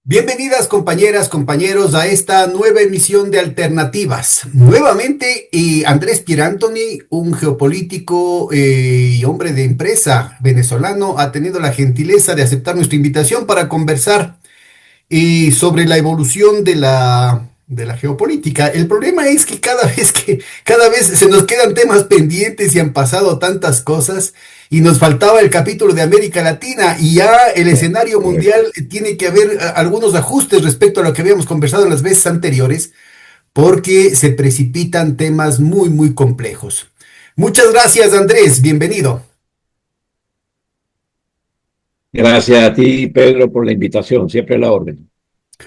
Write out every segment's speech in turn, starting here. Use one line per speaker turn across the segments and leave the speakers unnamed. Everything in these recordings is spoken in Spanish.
Bienvenidas compañeras, compañeros a esta nueva emisión de Alternativas. Nuevamente, Andrés Pierantoni, un geopolítico y hombre de empresa venezolano, ha tenido la gentileza de aceptar nuestra invitación para conversar sobre la evolución de la geopolítica. El problema es que cada vez se nos quedan temas pendientes y han pasado tantas cosas y nos faltaba el capítulo de América Latina y ya el escenario mundial
Correcto.
tiene que haber algunos ajustes respecto a lo que habíamos conversado en las veces anteriores porque se precipitan temas muy, muy complejos. Muchas gracias, Andrés. Bienvenido.
Gracias a ti, Pedro, por la invitación. Siempre a la orden.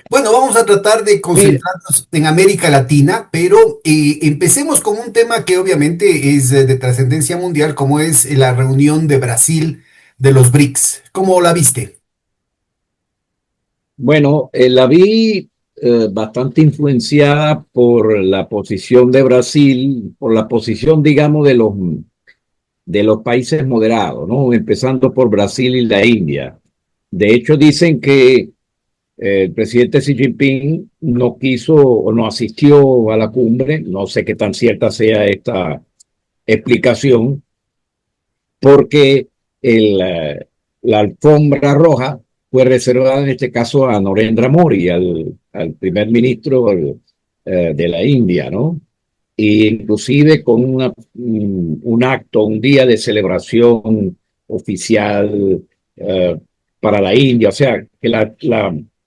Bueno, vamos a tratar de
Mira,
concentrarnos en América Latina, pero empecemos con un tema que obviamente es de trascendencia mundial, como es la reunión de Brasil de los BRICS. ¿Cómo la viste?
bueno, la vi bastante influenciada por la posición de Brasil, por la posición, digamos, de los países moderados, ¿no? Empezando por Brasil y la India. De hecho, dicen que el presidente Xi Jinping no quiso o no asistió a la cumbre. No sé qué tan cierta sea esta explicación, porque el, la alfombra roja fue reservada en este caso a Narendra Modi, al primer ministro de la India, ¿no? E inclusive con un acto, un día de celebración oficial para la India. O sea, que la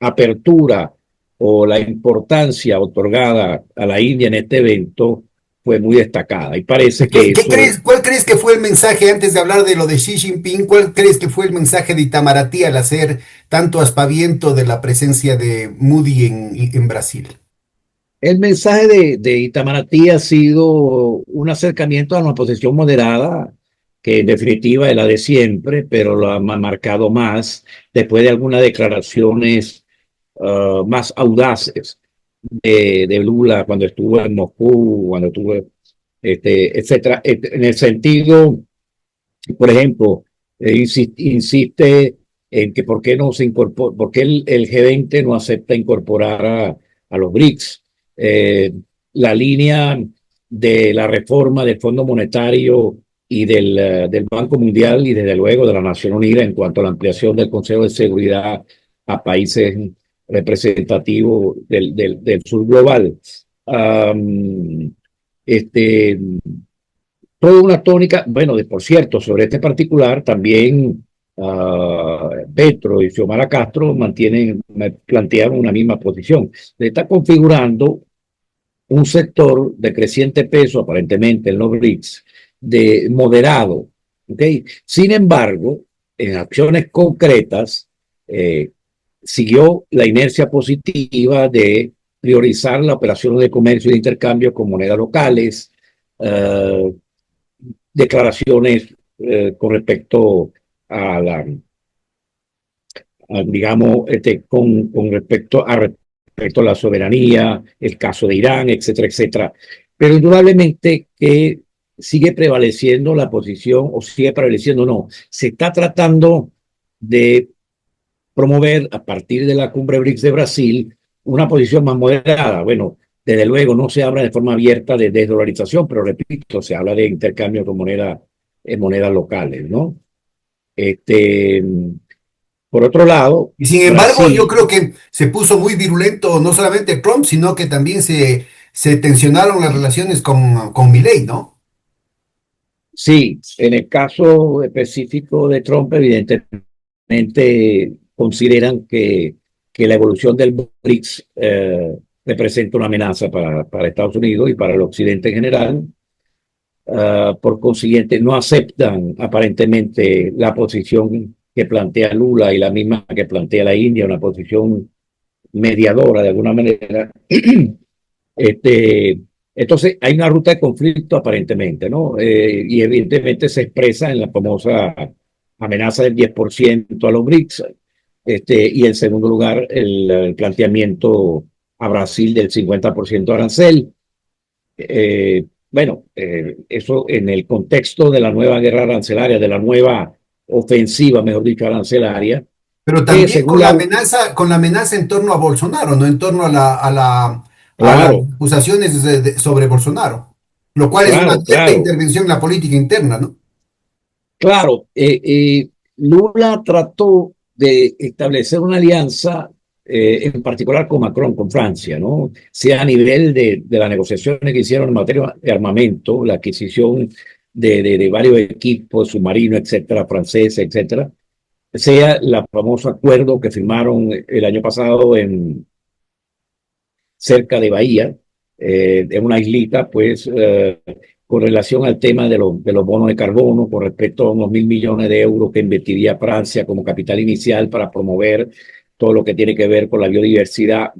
apertura o la importancia otorgada a la India en este evento fue muy destacada. Y parece que
¿Qué
eso.
crees, cuál crees que fue el mensaje antes de hablar de lo de Xi Jinping? ¿Cuál crees que fue el mensaje de Itamaraty al hacer tanto aspaviento de la presencia de Moody en Brasil?
El mensaje de Itamaraty ha sido un acercamiento a una posición moderada, que en definitiva es la de siempre, pero lo ha marcado más después de algunas declaraciones más audaces de Lula cuando estuvo en Moscú, cuando estuvo, etcétera. En el sentido, por ejemplo, insiste en que por qué no se incorpora, por qué el G20 no acepta incorporar a los BRICS. La línea de la reforma del Fondo Monetario y del Banco Mundial y desde luego de la Nación Unida en cuanto a la ampliación del Consejo de Seguridad a países representativos del sur global. Um, este, Toda una tónica. Bueno, por cierto, sobre este particular también Petro y Xiomara Castro plantearon una misma posición. Se está configurando un sector de creciente peso, aparentemente en los BRICS, de moderado. ¿Okay? Sin embargo, en acciones concretas, eh, siguió la inercia positiva de priorizar la operación de comercio y de intercambio con monedas locales, uh, declaraciones con respecto a digamos, respecto a la soberanía, el caso de Irán, etcétera, etcétera. Pero indudablemente que sigue prevaleciendo la posición, o sigue prevaleciendo, no, se está tratando de promover a partir de la cumbre BRICS de Brasil una posición más moderada. Bueno, desde luego no se habla de forma abierta de desdolarización, pero repito, se habla de intercambio con monedas locales, ¿no? Este, por otro lado,
Y sin embargo, yo
Brasil,
creo que se puso muy virulento no solamente Trump, sino que también se tensionaron las relaciones con Milei, ¿no?
sí, en el caso específico de Trump, evidentemente consideran que la evolución del BRICS representa una amenaza para Estados Unidos y para el occidente en general. Por consiguiente, no aceptan aparentemente la posición que plantea Lula y la misma que plantea la India, una posición mediadora de alguna manera. Este, entonces, hay una ruta de conflicto aparentemente, ¿no? Y evidentemente se expresa en la famosa amenaza del 10% a los BRICS, y en segundo lugar, el planteamiento a Brasil del 50% arancel. Bueno, eso en el contexto de la nueva guerra arancelaria, de la nueva ofensiva, mejor dicho, arancelaria,
Pero
que
también
según la...
con la amenaza en torno a Bolsonaro, no en torno a las
Claro,
acusaciones sobre Bolsonaro, lo cual es una
claro,
abierta
claro.
intervención en la política interna, ¿no?
Claro, Lula trató de establecer una alianza, en particular con Macron, con Francia, ¿no? Sea a nivel de las negociaciones que hicieron en materia de armamento, la adquisición de varios equipos submarinos, etcétera, franceses, etcétera, sea el famoso acuerdo que firmaron el año pasado cerca de Bahía, en una islita, pues, con relación al tema de los bonos de carbono, con respecto a unos 1.000 millones de euros que invertiría Francia como capital inicial para promover todo lo que tiene que ver con la biodiversidad,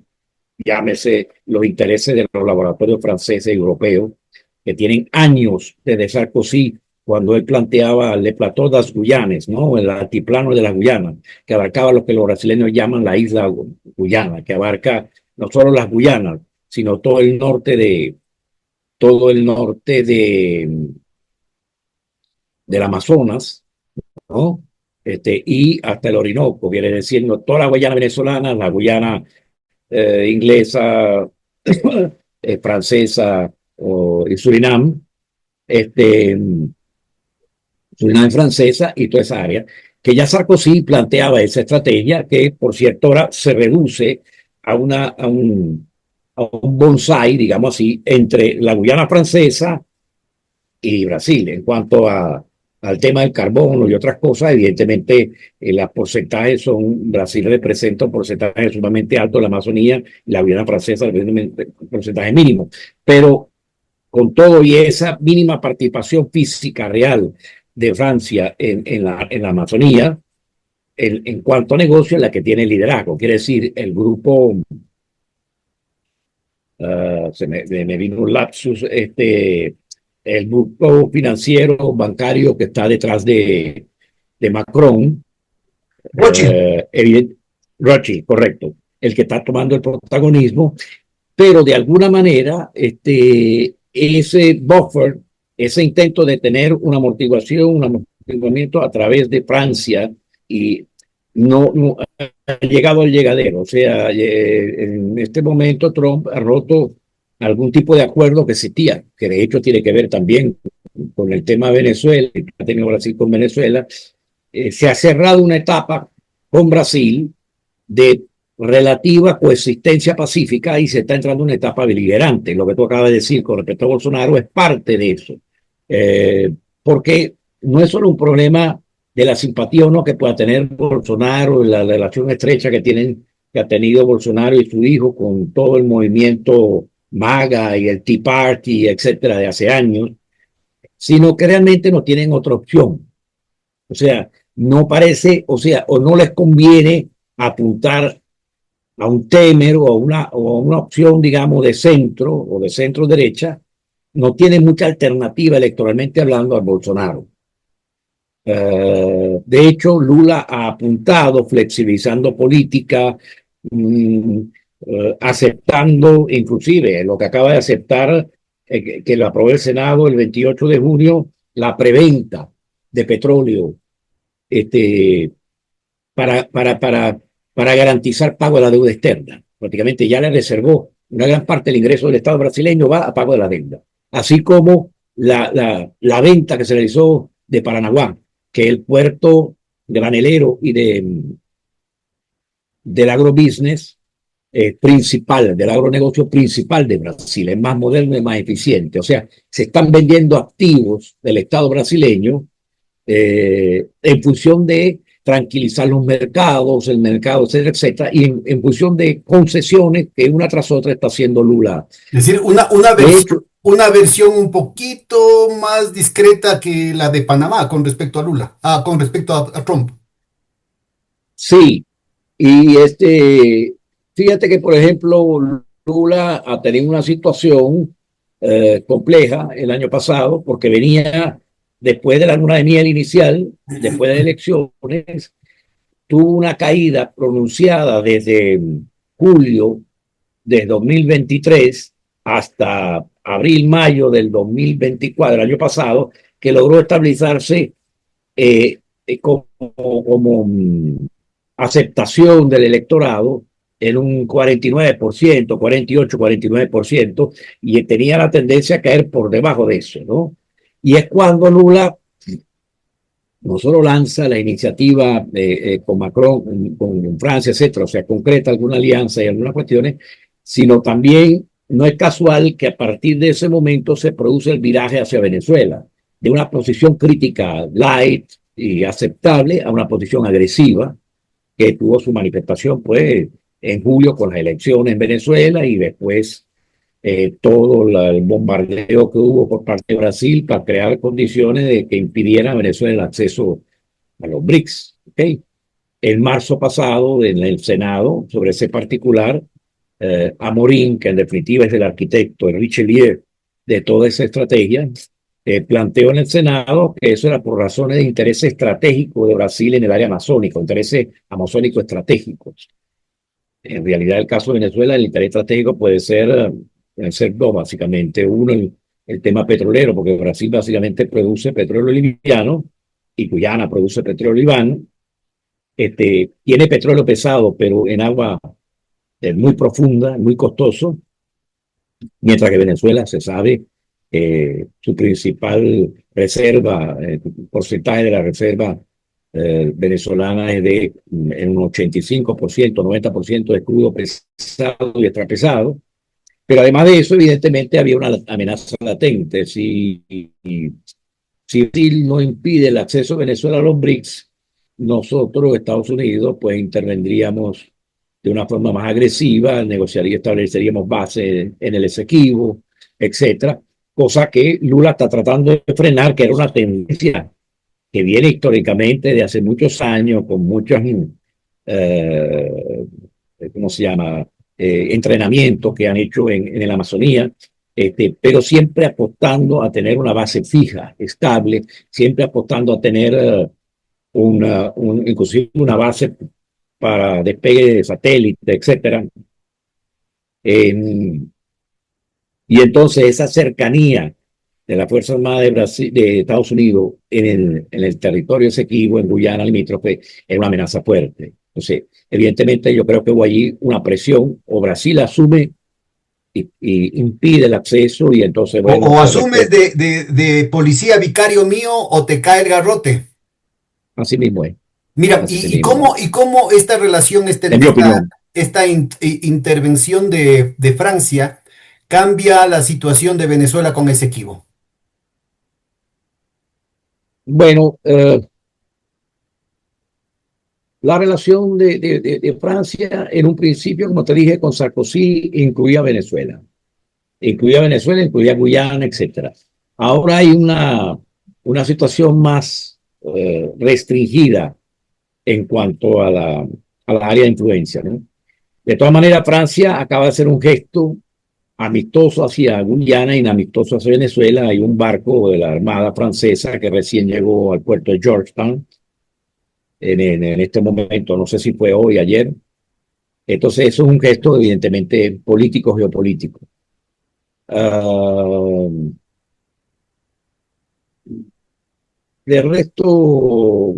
llámese los intereses de los laboratorios franceses y europeos, que tienen años desde Sarkozy, cuando él planteaba Le Plateau das Guyanes, ¿no? El altiplano de las Guyanas, que abarcaba lo que los brasileños llaman la isla Guyana, que abarca no solo las Guyanas, sino todo el norte del Amazonas, ¿no? Y hasta el Orinoco, viene diciendo toda la Guayana venezolana, la Guyana inglesa, francesa y Surinam, este, Surinam francesa y toda esa área, que ya Sarkozy planteaba esa estrategia que, por cierto, ahora se reduce a un bonsai, digamos así, entre la Guyana francesa y Brasil. En cuanto al tema del carbono y otras cosas, evidentemente los porcentajes son, Brasil representa un porcentaje sumamente alto, la Amazonía y la Guyana francesa un porcentaje mínimo. Pero con todo y esa mínima participación física real de Francia en la Amazonía, en cuanto a negocio, es la que tiene liderazgo. Quiere decir, el grupo, me vino un lapsus, el grupo financiero bancario que está detrás de Macron,
Rothschild.
evidente, Rothschild, correcto, el que está tomando el protagonismo, pero de alguna manera ese buffer, ese intento de tener una amortiguación, un amortiguamiento a través de Francia y no ha llegado al llegadero. O sea, en este momento Trump ha roto algún tipo de acuerdo que existía, que de hecho tiene que ver también con el tema de Venezuela, que ha tenido Brasil con Venezuela. Se ha cerrado una etapa con Brasil de relativa coexistencia pacífica y se está entrando en una etapa beligerante. Lo que tú acabas de decir con respecto a Bolsonaro es parte de eso. Porque no es solo un problema de la simpatía o no que pueda tener Bolsonaro, la relación estrecha que ha tenido Bolsonaro y su hijo con todo el movimiento MAGA y el Tea Party, etcétera, de hace años, sino que realmente no tienen otra opción. O sea, no parece, o sea, o no les conviene apuntar a un Temer o a una opción, digamos, de centro o de centro derecha, no tiene mucha alternativa electoralmente hablando al Bolsonaro. De hecho, Lula ha apuntado, flexibilizando política, mmm, aceptando, inclusive lo que acaba de aceptar, que lo aprobó el Senado el 28 de junio, la preventa de petróleo este, para garantizar pago de la deuda externa. Prácticamente ya le reservó una gran parte del ingreso del Estado brasileño va a pago de la deuda. Así como la venta que se realizó de Paranaguá, que es el puerto granelero y del agrobusiness principal, del agronegocio principal de Brasil. Es más moderno y más eficiente. O sea, se están vendiendo activos del Estado brasileño en función de tranquilizar los mercados, el mercado, etcétera, etcétera, y en función de concesiones que una tras otra está haciendo Lula.
Es decir,
De hecho,
una versión un poquito más discreta que la de Panamá con respecto a Lula, con respecto a Trump.
sí, y fíjate que, por ejemplo, Lula ha tenido una situación compleja el año pasado porque venía después de la luna de miel inicial, después de las elecciones, tuvo una caída pronunciada desde julio de 2023 hasta abril, mayo del 2024, el año pasado, que logró estabilizarse como aceptación del electorado en un 49%, 48, 49%, y tenía la tendencia a caer por debajo de eso, ¿no? Y es cuando Lula no solo lanza la iniciativa con Macron, con Francia, etcétera, o sea, concreta alguna alianza y algunas cuestiones, sino también no es casual que a partir de ese momento se produce el viraje hacia Venezuela, de una posición crítica light y aceptable a una posición agresiva, que tuvo su manifestación pues en julio con las elecciones en Venezuela y después todo el bombardeo que hubo por parte de Brasil para crear condiciones de que impidiera a Venezuela el acceso a los BRICS. ¿Okay? En marzo pasado, en el Senado, sobre ese particular, Amorín, que en definitiva es el arquitecto, el Richelieu de toda esa estrategia, planteó en el Senado que eso era por razones de interés estratégico de Brasil en el área amazónica, intereses amazónicos estratégicos. En realidad, el caso de Venezuela, el interés estratégico puede ser dos, básicamente. Uno, el tema petrolero, porque Brasil básicamente produce petróleo liviano y Guyana produce petróleo liviano. Tiene petróleo pesado, pero en agua muy profunda, muy costoso, mientras que Venezuela se sabe su principal reserva, porcentaje de la reserva venezolana es de en un 85%, 90% de crudo pesado y extrapesado. Pero además de eso, evidentemente había una amenaza latente. Si Brasil no impide el acceso de Venezuela a los BRICS, nosotros, Estados Unidos, pues intervendríamos de una forma más agresiva, estableceríamos bases en el Esequibo, etcétera, cosa que Lula está tratando de frenar, que era una tendencia que viene históricamente de hace muchos años, con muchos, ¿cómo se llama? Entrenamientos que han hecho en la Amazonía, pero siempre apostando a tener una base fija, estable, siempre apostando a tener inclusive una base para despegue de satélite, etcétera. Y entonces esa cercanía de la Fuerza Armada de Brasil, de Estados Unidos en el territorio Esequibo, en Guyana limítrofe, es una amenaza fuerte. Entonces, evidentemente yo creo que hubo allí una presión, o Brasil asume y impide el acceso y entonces, bueno,
O
se
asumes
respeta.
de policía vicario mío o te cae el garrote.
Así mismo es,
Mira,
así mismo es.
y cómo esta relación,
En mi opinión.
esta intervención de Francia cambia la situación de Venezuela con Esequibo?
Bueno, la relación de Francia en un principio, como te dije, con Sarkozy incluía Venezuela. Incluía Venezuela, incluía Guyana, etcétera. Ahora hay una situación más restringida en cuanto a la área de influencia, ¿no? De todas maneras, Francia acaba de hacer un gesto amistoso hacia Guyana y amistoso hacia Venezuela. Hay un barco de la Armada Francesa que recién llegó al puerto de Georgetown en este momento, no sé si fue hoy, ayer. Entonces, eso es un gesto evidentemente político, geopolítico. Uh, de resto,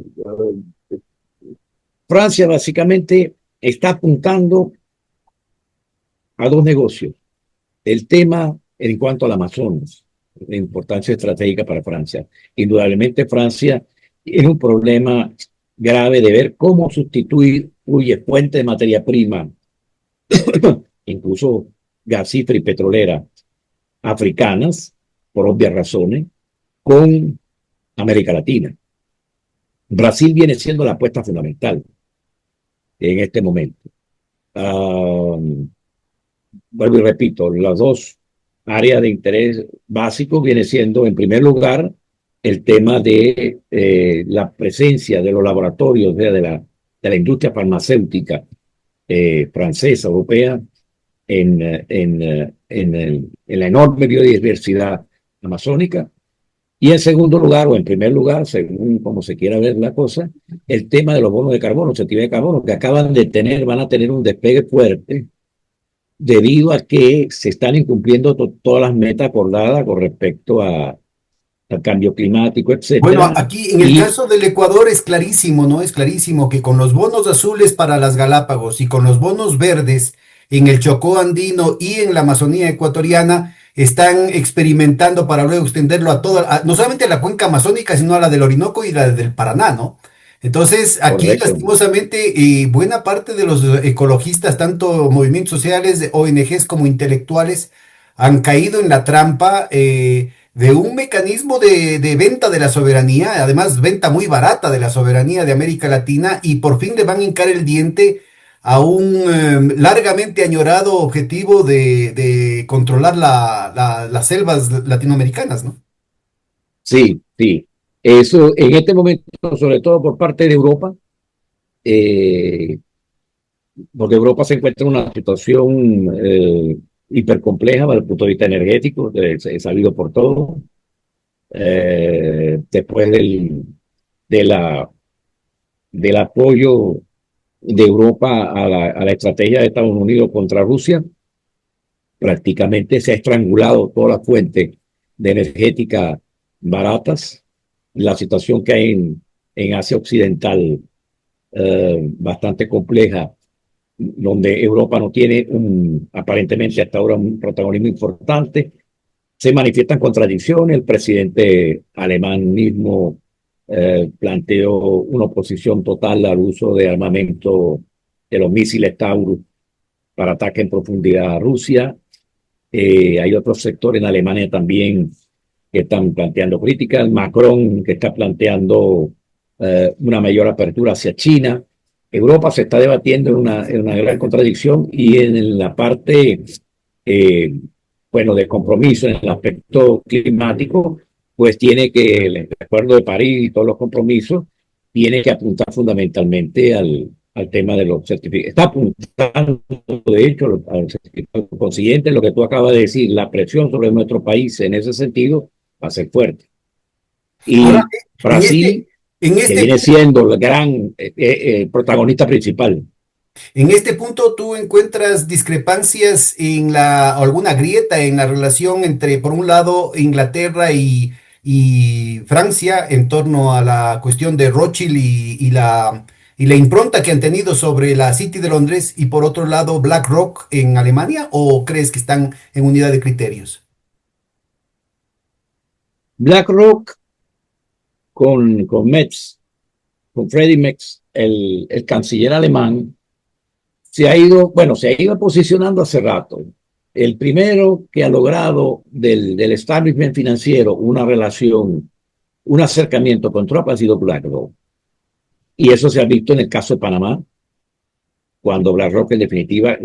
Francia básicamente está apuntando a dos negocios. El tema en cuanto al Amazonas, la importancia estratégica para Francia. Indudablemente Francia tiene un problema grave de ver cómo sustituir fuentes de materia prima, incluso gasífera y petrolera, africanas, por obvias razones, con América Latina. Brasil viene siendo la apuesta fundamental en este momento. Vuelvo y repito, las dos áreas de interés básicos viene siendo, en primer lugar, el tema de la presencia de los laboratorios de la industria farmacéutica francesa, europea, en la enorme biodiversidad amazónica. Y en segundo lugar, o en primer lugar, según como se quiera ver la cosa, el tema de los bonos de carbono, certificados de carbono, que van a tener un despegue fuerte debido a que se están incumpliendo todas las metas acordadas con respecto al cambio climático,
Bueno,
etcétera.
aquí en el
Y,
caso del Ecuador es clarísimo, ¿no? Es clarísimo que con los bonos azules para las Galápagos y con los bonos verdes en el Chocó andino y en la Amazonía ecuatoriana están experimentando para luego extenderlo a toda, no solamente a la cuenca amazónica, sino a la del Orinoco y la del Paraná, ¿no? Entonces, aquí
correcto,
lastimosamente, buena parte de los ecologistas, tanto movimientos sociales, de ONGs como intelectuales, han caído en la trampa. De un mecanismo de venta de la soberanía, además venta muy barata de la soberanía de América Latina, y por fin le van a hincar el diente a un largamente añorado objetivo de controlar las selvas latinoamericanas, ¿no?
sí, sí. Eso en este momento, sobre todo por parte de Europa, eh, porque Europa se encuentra en una situación hipercompleja desde el punto de vista energético, es sabido por todo, después de la, del apoyo de Europa a la estrategia de Estados Unidos contra Rusia, prácticamente se ha estrangulado toda la fuente de energética baratas. La situación que hay en Asia Occidental, bastante compleja, donde Europa no tiene aparentemente hasta ahora un protagonismo importante. Se manifiestan contradicciones. El presidente alemán mismo planteó una oposición total al uso de armamento de los misiles Taurus para ataque en profundidad a Rusia. Hay otros sectores en Alemania también que están planteando críticas. Macron, que está planteando una mayor apertura hacia China. Europa se está debatiendo en una gran contradicción, y en la parte, eh, bueno, de compromiso en el aspecto climático, pues tiene que, el acuerdo de París y todos los compromisos, tiene que apuntar fundamentalmente al tema de los certificados. Está apuntando, de hecho, al certificado consiguiente, lo que tú acabas de decir, la presión sobre nuestro país en ese sentido va a ser fuerte.
Ahora,
Y
en este,
Brasil,
en
que
este
viene siendo el gran protagonista principal.
En este punto, ¿tú encuentras discrepancias en o alguna grieta en la relación entre, por un lado, Inglaterra y Francia en torno a la cuestión de Rothschild y la impronta que han tenido sobre la City de Londres, y por otro lado, BlackRock en Alemania? ¿O crees que están en unidad de criterios?
BlackRock con Metz, con Freddie Metz, el canciller alemán, se ha ido posicionando hace rato. El primero que ha logrado del establishment financiero una relación, un acercamiento con Trump ha sido BlackRock. Y eso se ha visto en el caso de Panamá, cuando BlackRock en definitiva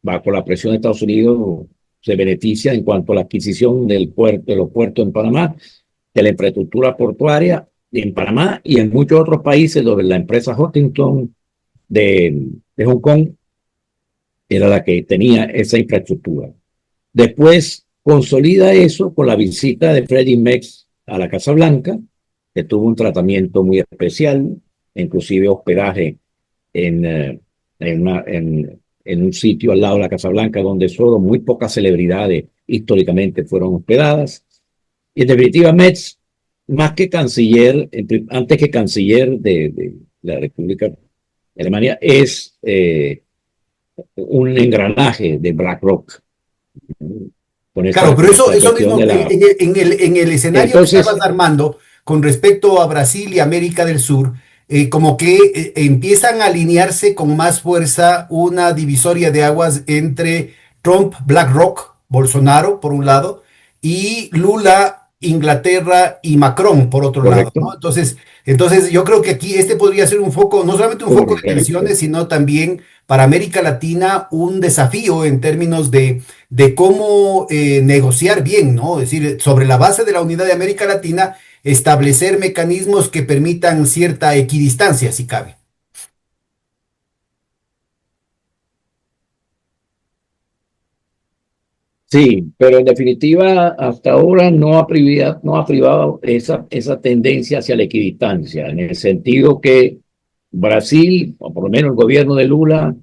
bajo la presión de Estados Unidos, se beneficia en cuanto a la adquisición de los puertos en Panamá, de la infraestructura portuaria en Panamá y en muchos otros países donde la empresa Huntington de Hong Kong era la que tenía esa infraestructura. Después consolida eso con la visita de Freddie Metz a la Casa Blanca, que tuvo un tratamiento muy especial, inclusive hospedaje en, en un sitio al lado de la Casa Blanca donde solo muy pocas celebridades históricamente fueron hospedadas. Y en definitiva, Metz, más que canciller, antes que canciller de la República de Alemania, es un engranaje de BlackRock, con
Claro, pero
con
eso,
esta
eso
cuestión
mismo,
de la...
en el escenario que estabas
Entonces,
armando con respecto a Brasil y América del Sur, como que empiezan a alinearse con más fuerza una divisoria de aguas entre Trump, BlackRock, Bolsonaro, por un lado, y Lula, Inglaterra y Macron, por otro lado, ¿no?
correcto,
Entonces yo creo que aquí este podría ser un foco, no solamente un foco de
correcto.
tensiones, sino también para América Latina un desafío en términos de cómo negociar bien, ¿no? Es decir, sobre la base de la unidad de América Latina, establecer mecanismos que permitan cierta equidistancia, si cabe.
Sí, pero en definitiva, hasta ahora no ha privado esa tendencia hacia la equidistancia, en el sentido que Brasil, o por lo menos el gobierno de Lula,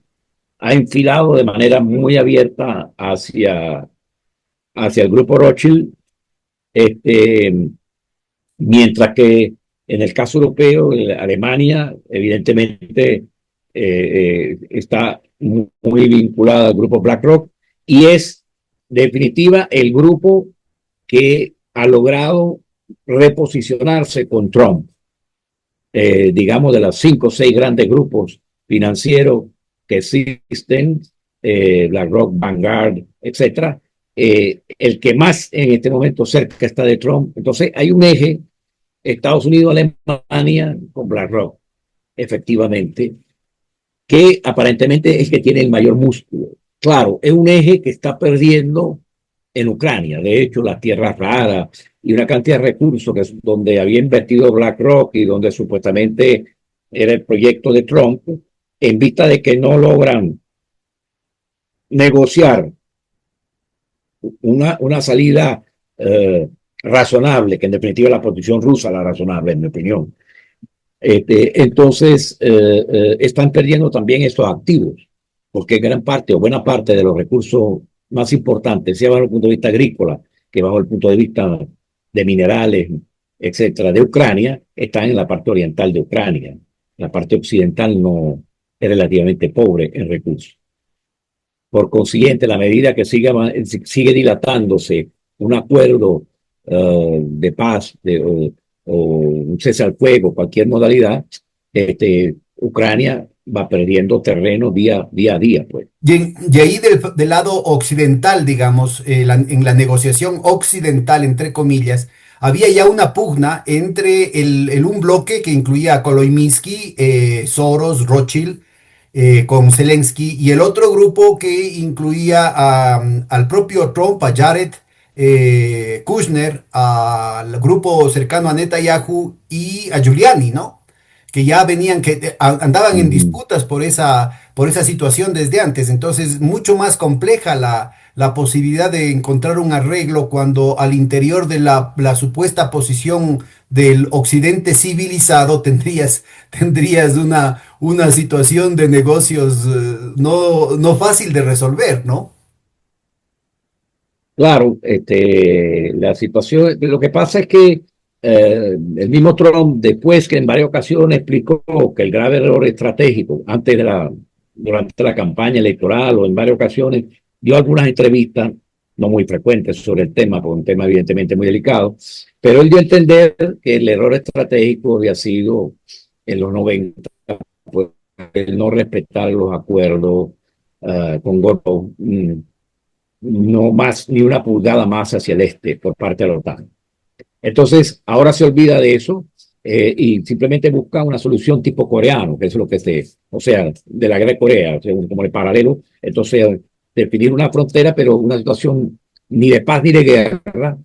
ha enfilado de manera muy abierta hacia el grupo Rothschild, Este, mientras que en el caso europeo, Alemania evidentemente está muy vinculada al grupo BlackRock y es definitiva el grupo que ha logrado reposicionarse con Trump. Digamos, de los 5 o 6 grandes grupos financieros que existen, BlackRock, Vanguard, etcétera, el que más en este momento cerca está de Trump. Entonces hay un eje, Estados Unidos, Alemania con BlackRock, efectivamente, que aparentemente es que tiene el mayor músculo. Claro, es un eje que está perdiendo en Ucrania. De hecho, las tierras raras y una cantidad de recursos que es donde había invertido BlackRock y donde supuestamente era el proyecto de Trump, en vista de que no logran negociar una salida razonable, que en definitiva la posición rusa la razonable, en mi opinión. Entonces, están perdiendo también estos activos, porque gran parte o buena parte de los recursos más importantes, sea bajo el punto de vista agrícola, que bajo el punto de vista de minerales, etcétera, de Ucrania, están en la parte oriental de Ucrania. La parte occidental no es relativamente pobre en recursos. Por consiguiente, la medida que sigue dilatándose un acuerdo de paz o un cese al fuego, cualquier modalidad, Ucrania va perdiendo terreno día a día, pues.
Y ahí del lado occidental, digamos, en la negociación occidental, entre comillas, había ya una pugna entre un bloque que incluía a Kolomoisky, Soros, Rothschild, con Zelensky, y el otro grupo que incluía al propio Trump, a Jared Kushner, al grupo cercano a Netanyahu y a Giuliani, ¿no? Que ya venían, que andaban en disputas por esa situación desde antes. Entonces, mucho más compleja la posibilidad de encontrar un arreglo cuando al interior de la supuesta posición del occidente civilizado tendrías una situación de negocios no fácil de resolver, ¿no?
Claro, la situación, lo que pasa es que el mismo Trump, después que en varias ocasiones explicó que el grave error estratégico, durante la campaña electoral o en varias ocasiones, dio algunas entrevistas, no muy frecuentes sobre el tema, porque es un tema evidentemente muy delicado, pero él dio a entender que el error estratégico había sido en los 90, pues, el no respetar los acuerdos con Gorbachev, no más ni una pulgada más hacia el este por parte de la OTAN. Entonces, ahora se olvida de eso y simplemente busca una solución tipo coreano, que es lo que o sea, de la guerra de Corea, o sea, como el paralelo. Entonces, definir una frontera, pero una situación ni de paz ni de guerra,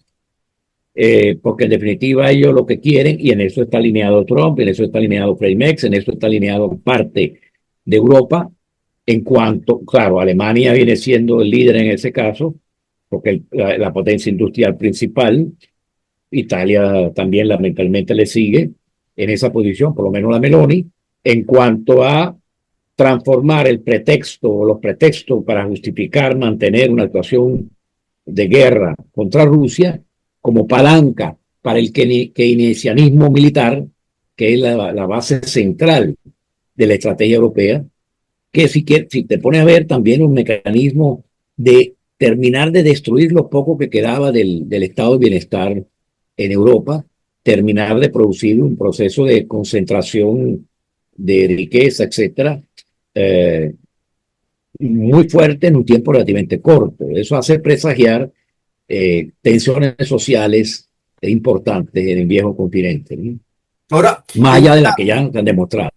porque en definitiva ellos lo que quieren, y en eso está alineado Trump, en eso está alineado Freimex, en eso está alineado parte de Europa, en cuanto, claro, Alemania viene siendo el líder en ese caso, porque la potencia industrial principal, Italia también lamentablemente le sigue en esa posición, por lo menos la Meloni, en cuanto a transformar el pretexto o los pretextos para justificar mantener una actuación de guerra contra Rusia como palanca para el keynesianismo militar, que es la base central de la estrategia europea, que si te pones a ver también un mecanismo de terminar de destruir lo poco que quedaba del estado de bienestar en Europa, terminar de producir un proceso de concentración de riqueza, etcétera, muy fuerte en un tiempo relativamente corto. Eso hace presagiar tensiones sociales importantes en el viejo continente, ¿no?
Ahora,
Más allá de la que ya han demostrado.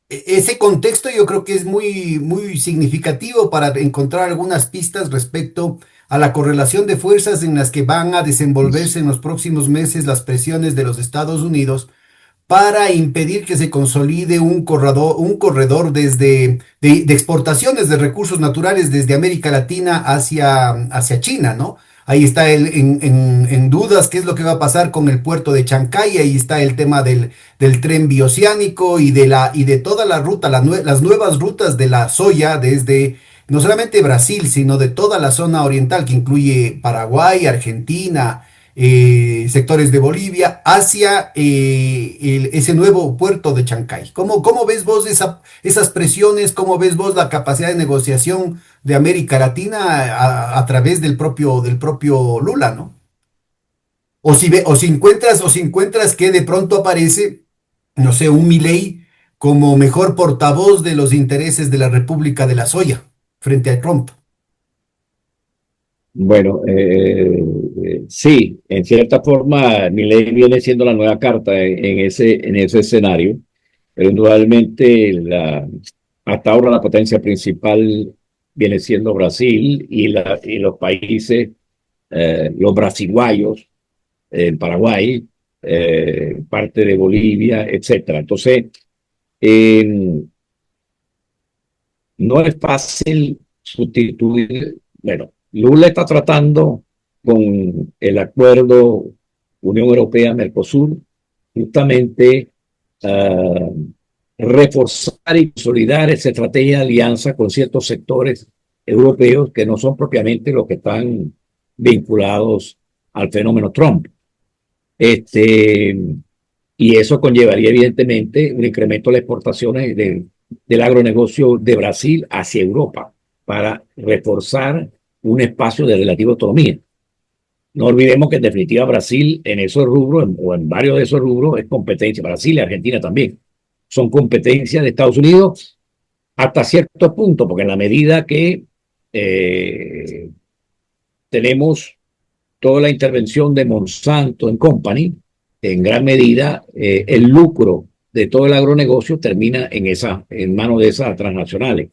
ese contexto yo creo que es muy significativo para encontrar algunas pistas respecto a la correlación de fuerzas en las que van a desenvolverse en los próximos meses las presiones de los Estados Unidos para impedir que se consolide un corredor de exportaciones de recursos naturales desde América Latina hacia China, ¿no? Ahí está en dudas qué es lo que va a pasar con el puerto de Chancay, ahí está el tema del tren bioceánico y de toda la ruta, las nuevas rutas de la soya desde no solamente Brasil, sino de toda la zona oriental que incluye Paraguay, Argentina, sectores de Bolivia, hacia ese nuevo puerto de Chancay. ¿Cómo ves vos esas presiones? ¿Cómo ves vos la capacidad de negociación de América Latina a través del propio Lula, ¿no? O si encuentras que de pronto aparece, no sé, un Milei como mejor portavoz de los intereses de la República de la Soya frente a Trump.
Bueno, sí, en cierta forma, Milei viene siendo la nueva carta en ese escenario, pero indudablemente hasta ahora la potencia principal viene siendo Brasil y los países, los brasiguayos, Paraguay, parte de Bolivia, etcétera. Entonces, eh, no es fácil sustituir. Bueno, Lula está tratando con el acuerdo Unión Europea-Mercosur justamente uh, reforzar y consolidar esa estrategia de alianza con ciertos sectores europeos que no son propiamente los que están vinculados al fenómeno Trump. Este, y eso conllevaría evidentemente un incremento de las exportaciones del agronegocio de Brasil hacia Europa para reforzar un espacio de relativa autonomía. No olvidemos que en definitiva Brasil en esos rubros, o en varios de esos rubros, es competencia. Brasil y Argentina también son competencia de Estados Unidos hasta cierto punto, porque en la medida que eh, tenemos toda la intervención de Monsanto en Company, en gran medida el lucro de todo el agronegocio termina en manos de esas transnacionales.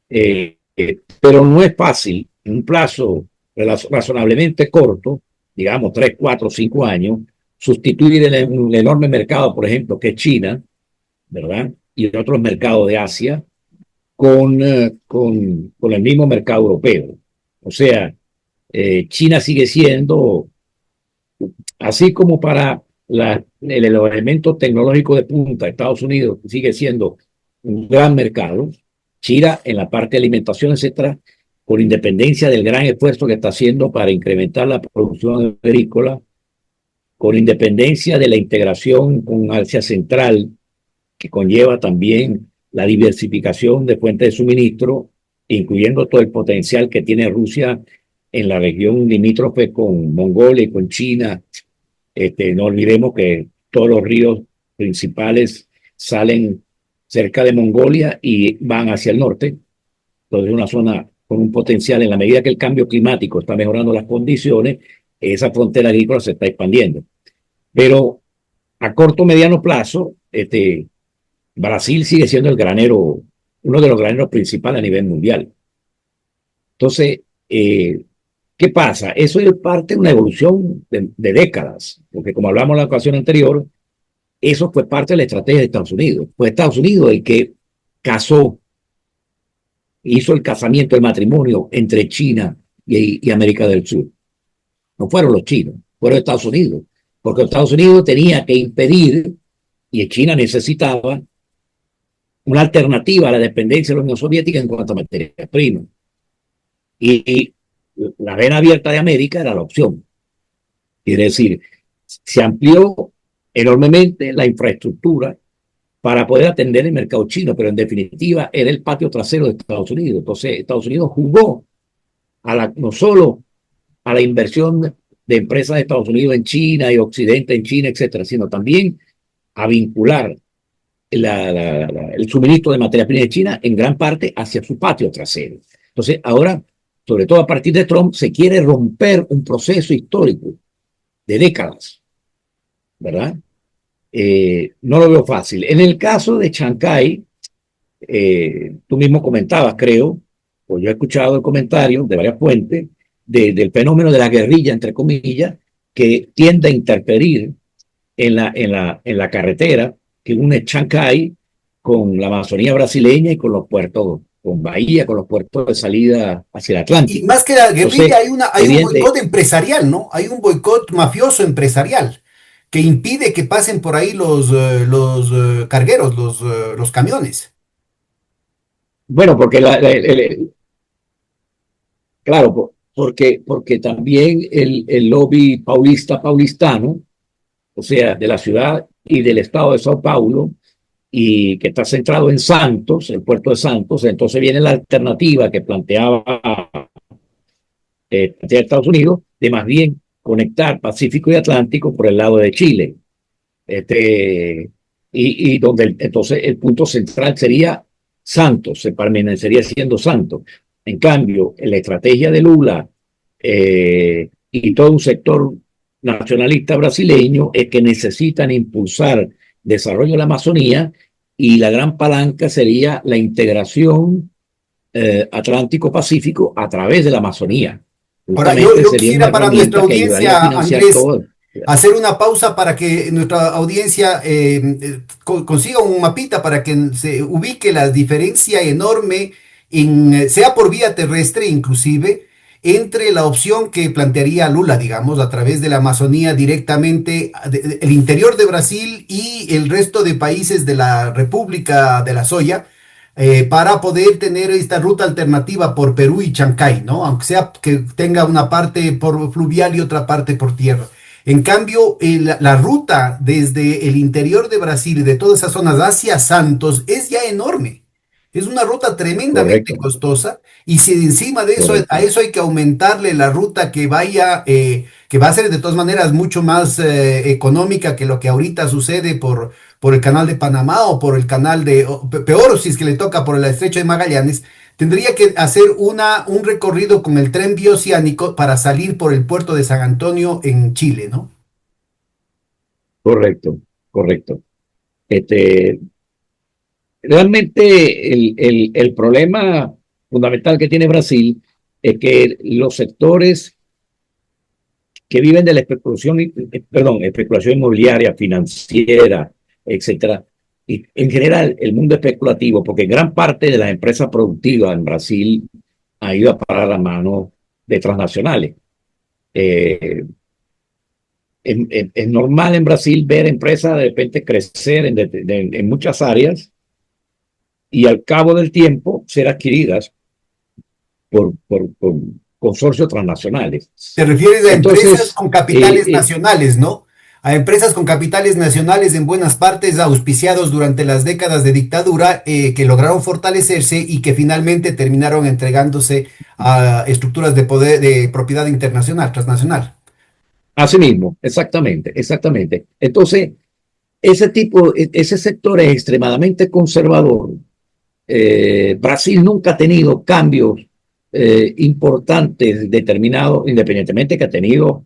Pero no es fácil, en un plazo razonablemente corto, digamos 3, 4, 5 años, sustituir el enorme mercado, por ejemplo, que es China, ¿verdad? Y otros mercados de Asia, con el mismo mercado europeo. O sea, China sigue siendo, así como para el elemento tecnológico de punta, Estados Unidos sigue siendo un gran mercado. China en la parte de alimentación, etcétera, con independencia del gran esfuerzo que está haciendo para incrementar la producción agrícola, con independencia de la integración con Asia Central, que conlleva también la diversificación de fuentes de suministro, incluyendo todo el potencial que tiene Rusia en la región limítrofe con Mongolia y con China. No olvidemos que todos los ríos principales salen cerca de Mongolia y van hacia el norte. Entonces es una zona con un potencial. En la medida que el cambio climático está mejorando las condiciones, esa frontera agrícola se está expandiendo. Pero a corto o mediano plazo, Brasil sigue siendo el granero, uno de los graneros principales a nivel mundial. Entonces, ¿qué pasa? Eso es parte de una evolución de décadas, porque como hablamos en la ocasión anterior, eso fue parte de la estrategia de Estados Unidos. Fue Estados Unidos el que casó, hizo el casamiento, el matrimonio entre China y América del Sur. No fueron los chinos, fueron Estados Unidos, porque Estados Unidos tenía que impedir, y China necesitaba, una alternativa a la dependencia de la Unión Soviética en cuanto a materias primas. Y la vena abierta de América era la opción. Es decir, se amplió enormemente la infraestructura para poder atender el mercado chino, pero en definitiva era el patio trasero de Estados Unidos. Entonces, Estados Unidos jugó no solo a la inversión de empresas de Estados Unidos en China y Occidente en China, etcétera, sino también a vincular el suministro de materia prima de China en gran parte hacia su patio trasero. Entonces, ahora, sobre todo a partir de Trump, se quiere romper un proceso histórico de décadas, ¿verdad? No lo veo fácil. En el caso de Chancay, tú mismo comentabas, creo, o yo he escuchado el comentario de varias fuentes, del fenómeno de la guerrilla, entre comillas, que tiende a interferir en la carretera que une Chancay con la Amazonía brasileña y con los puertos, con Bahía, con los puertos de salida hacia el
Y
Atlántico.
más que la guerrilla,
Entonces,
hay un
evidente,
boicot empresarial, ¿no? Hay un boicot mafioso empresarial que impide que pasen por ahí los cargueros, los camiones.
bueno, porque claro, porque también el lobby paulistano, o sea, de la ciudad y del estado de Sao Paulo, y que está centrado en Santos, el puerto de Santos, entonces viene la alternativa que plantea Estados Unidos de más bien conectar Pacífico y Atlántico por el lado de Chile. Y donde entonces el punto central sería Santos, se permanecería siendo Santos. En cambio, en la estrategia de Lula y todo un sector nacionalista brasileño es que necesitan impulsar desarrollo de la Amazonía, y la gran palanca sería la integración Atlántico-Pacífico a través de la Amazonía.
Ahora, yo,
Justamente
yo
sería una
quisiera para nuestra
herramienta que ayudaría a
audiencia,
financiar
Andrés,
todo.
hacer una pausa para que nuestra audiencia consiga un mapita para que se ubique la diferencia enorme, sea por vía terrestre inclusive, entre la opción que plantearía Lula, digamos, a través de la Amazonía directamente, el interior de Brasil y el resto de países de la República de la Soya, para poder tener esta ruta alternativa por Perú y Chancay, ¿no? Aunque sea que tenga una parte por fluvial y otra parte por tierra. En cambio, la ruta desde el interior de Brasil y de todas esas zonas hacia Santos es ya enorme. Es una ruta tremendamente
Correcto,
costosa, y si encima de eso, a
correcto.
eso hay que aumentarle la ruta que vaya, que va a ser de todas maneras mucho más económica que lo que ahorita sucede por el canal de Panamá o por el canal de, peor si es que le toca por el estrecho de Magallanes, tendría que hacer un recorrido con el tren bioceánico para salir por el puerto de San Antonio en Chile, ¿no?
Correcto, correcto. Este, realmente el problema fundamental que tiene Brasil es que los sectores que viven de la especulación, perdón, especulación inmobiliaria, financiera, etcétera, y en general el mundo especulativo, porque gran parte de las empresas productivas en Brasil ha ido a parar a mano de transnacionales. Eh, es normal en Brasil ver empresas de repente crecer en muchas áreas y al cabo del tiempo ser adquiridas por consorcios transnacionales.
Te refieres a empresas
Entonces,
con capitales nacionales, ¿no? A empresas con capitales nacionales en buenas partes auspiciados durante las décadas de dictadura, que lograron fortalecerse y que finalmente terminaron entregándose a estructuras de poder de propiedad internacional, transnacional.
así mismo, exactamente, exactamente. Entonces, ese sector es extremadamente conservador. Brasil nunca ha tenido cambios importantes determinados, independientemente que ha tenido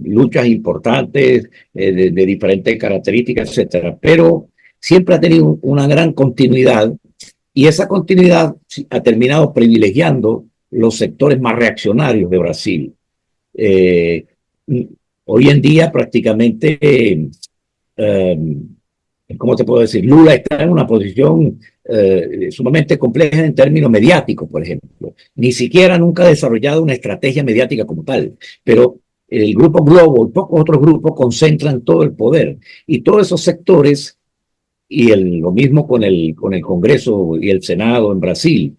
luchas importantes de diferentes características, etcétera, pero siempre ha tenido una gran continuidad, y esa continuidad ha terminado privilegiando los sectores más reaccionarios de Brasil. Eh, Hoy en día prácticamente ¿cómo te puedo decir? Lula está en una posición sumamente compleja en términos mediáticos, por ejemplo. Ni siquiera nunca ha desarrollado una estrategia mediática como tal, pero el grupo Globo y pocos otros grupos concentran todo el poder. Y todos esos sectores, y lo mismo con el Congreso y el Senado en Brasil,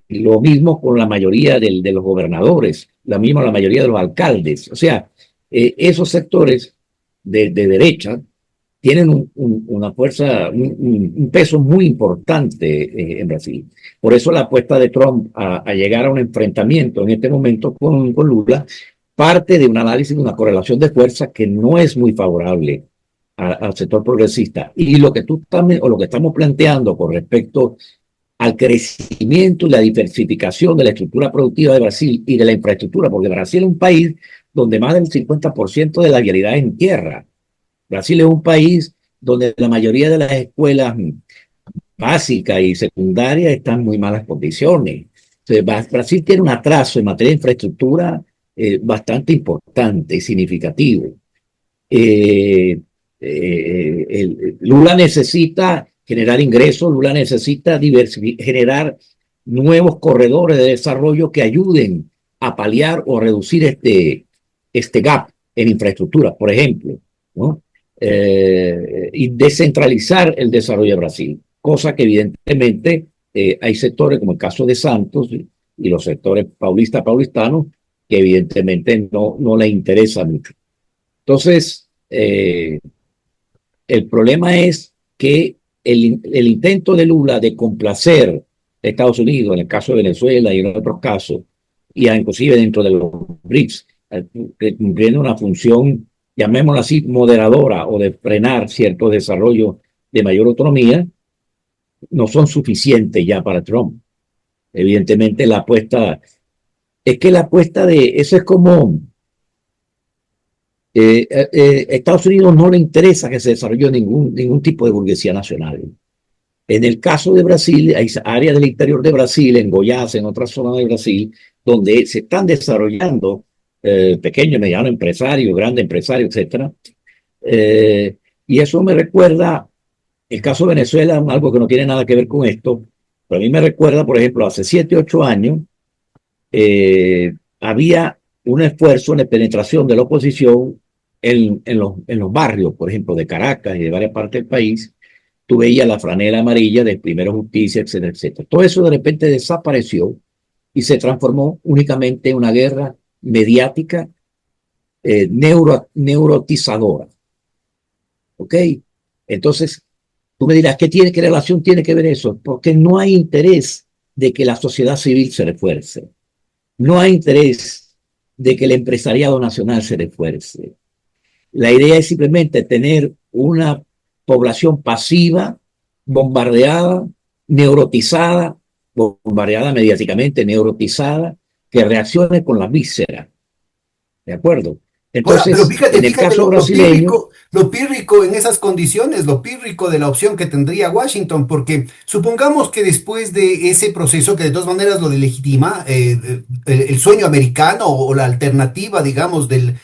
lo mismo con la mayoría de los gobernadores, la mayoría de los alcaldes. O sea, esos sectores de derecha tienen una fuerza, un peso muy importante en Brasil. Por eso la apuesta de Trump a llegar a un enfrentamiento en este momento con Lula parte de un análisis de una correlación de fuerzas que no es muy favorable al sector progresista. Y lo que tú también, o lo que estamos planteando con respecto al crecimiento y la diversificación de la estructura productiva de Brasil y de la infraestructura, porque Brasil es un país donde más del 50% de la vialidad es en tierra. Brasil es un país donde la mayoría de las escuelas básicas y secundarias están en muy malas condiciones. Entonces, Brasil tiene un atraso en materia de infraestructura bastante importante y significativo. Lula necesita generar ingresos, Lula necesita generar nuevos corredores de desarrollo que ayuden a paliar o reducir este gap en infraestructura, por ejemplo, ¿no? Y descentralizar el desarrollo de Brasil, cosa que evidentemente hay sectores como el caso de Santos y los sectores paulistanos, que evidentemente no le interesa mucho. Entonces, el problema es que el intento de Lula de complacer a Estados Unidos, en el caso de Venezuela y en otros casos, y inclusive dentro de los BRICS, cumpliendo una función, llamémosla así, moderadora o de frenar cierto desarrollo de mayor autonomía, no son suficientes ya para Trump. Evidentemente la apuesta, es que la apuesta de, eso es como, Estados Unidos no le interesa que se desarrolle ningún tipo de burguesía nacional. En el caso de Brasil, hay áreas del interior de Brasil, en Goiás, en otras zonas de Brasil, donde se están desarrollando pequeños, medianos empresarios, grandes empresarios, etcétera. Y eso me recuerda, el caso de Venezuela, algo que no tiene nada que ver con esto, pero a mí me recuerda, por ejemplo, hace 7, 8 años, había un esfuerzo de penetración de la oposición en los barrios, por ejemplo, de Caracas y de varias partes del país. Tú veías la franela amarilla de Primero Justicia, etcétera, etcétera. Todo eso de repente desapareció y se transformó únicamente en una guerra mediática neurotizadora. ¿Ok? Entonces, tú me dirás, ¿qué relación tiene que ver eso? Porque no hay interés de que la sociedad civil se refuerce. No hay interés de que el empresariado nacional se refuerce. La idea es simplemente tener una población pasiva, bombardeada, neurotizada, bombardeada mediáticamente, neurotizada, que reaccione con la víscera. ¿De acuerdo?
Ahora, pero
Entonces,
fíjate,
en el
fíjate
caso brasileño,
lo pírrico en esas condiciones, lo pírrico de la opción que tendría Washington, porque supongamos que después de ese proceso, que de todas maneras lo delegitima, el sueño americano o la alternativa, digamos, del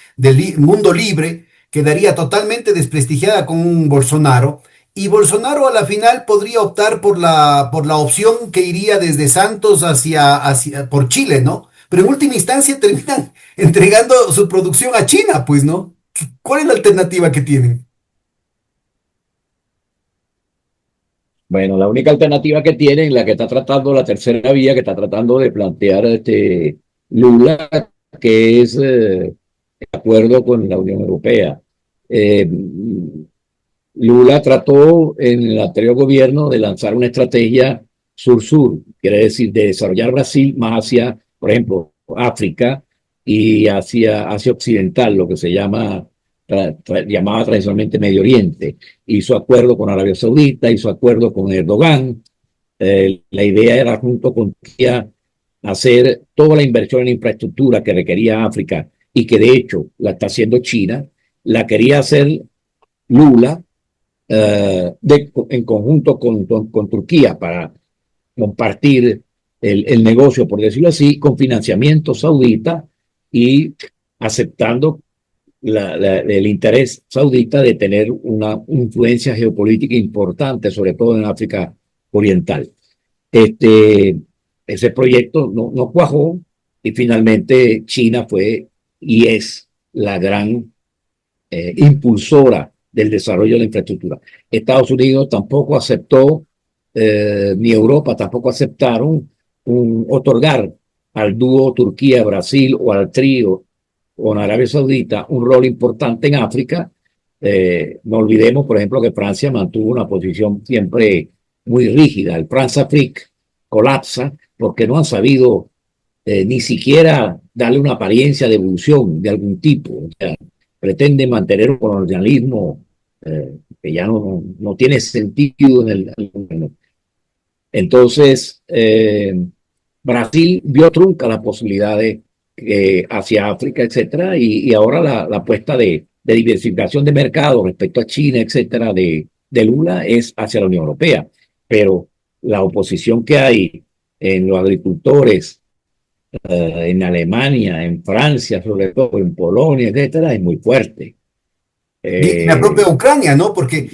mundo libre, quedaría totalmente desprestigiada con un Bolsonaro. Y Bolsonaro a la final podría optar por la opción que iría desde Santos por Chile, ¿no? Pero en última instancia terminan entregando su producción a China, pues, ¿no? ¿Cuál es la alternativa que tienen?
bueno, la única alternativa que tienen, la que está tratando, la tercera vía que está tratando de plantear Lula, que es de acuerdo con la Unión Europea. Eh, Lula trató en el anterior gobierno de lanzar una estrategia sur-sur, quiere decir de desarrollar Brasil más hacia, por ejemplo, África y hacia Asia Occidental, lo que se llamaba tradicionalmente Medio Oriente. Hizo acuerdo con Arabia Saudita, hizo acuerdo con Erdogan. La idea era junto con Turquía hacer toda la inversión en infraestructura que requería África y que de hecho la está haciendo China, la quería hacer Lula en conjunto con Turquía para compartir el negocio, por decirlo así, con financiamiento saudita y aceptando el interés saudita de tener una influencia geopolítica importante, sobre todo en África Oriental. Este, ese proyecto no cuajó y finalmente China fue y es la gran impulsora del desarrollo de la infraestructura. Estados Unidos tampoco aceptó, ni Europa tampoco aceptaron otorgar al dúo Turquía-Brasil o al trío con Arabia Saudita un rol importante en África. No olvidemos, por ejemplo, que Francia mantuvo una posición siempre muy rígida. El France-Afrique colapsa porque no han sabido ni siquiera darle una apariencia de evolución de algún tipo. O sea, pretende mantener un colonialismo que ya no tiene sentido en el. Entonces, Brasil vio trunca la posibilidad de hacia África, etcétera, y ahora la apuesta de diversificación de mercado respecto a China, etcétera, de Lula es hacia la Unión Europea. Pero la oposición que hay en los agricultores, en Alemania, en Francia, sobre todo en Polonia, etcétera, es muy fuerte.
Y la propia
Eh,
Ucrania, ¿no? Porque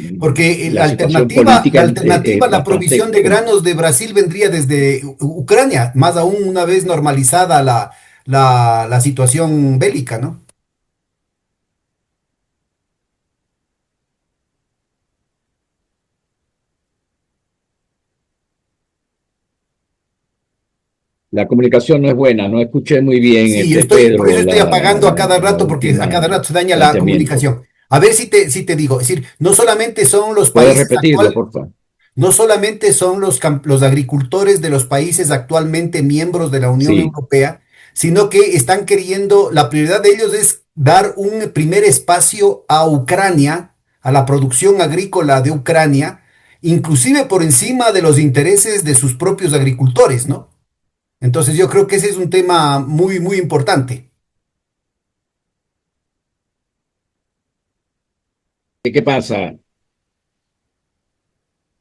la situación política
la
es
alternativa, la
bastante
provisión de granos de Brasil vendría desde Ucrania, más aún una vez normalizada la situación bélica, ¿no?
La comunicación no es buena, no escuché muy bien,
Sí, por eso
Pedro,
estoy apagando a cada
la
rato porque a cada
última
rato se daña la
planteamiento.
comunicación. A ver si te digo, es decir, no solamente son los
¿Puedes
países
repetirlo,
actuales.
por favor?
No solamente son los agricultores de los países actualmente miembros de la Unión
Sí,
Europea, sino que están queriendo, la prioridad de ellos es dar un primer espacio a Ucrania, a la producción agrícola de Ucrania, inclusive por encima de los intereses de sus propios agricultores, ¿no? Entonces yo creo que ese es un tema muy, muy importante.
¿qué pasa?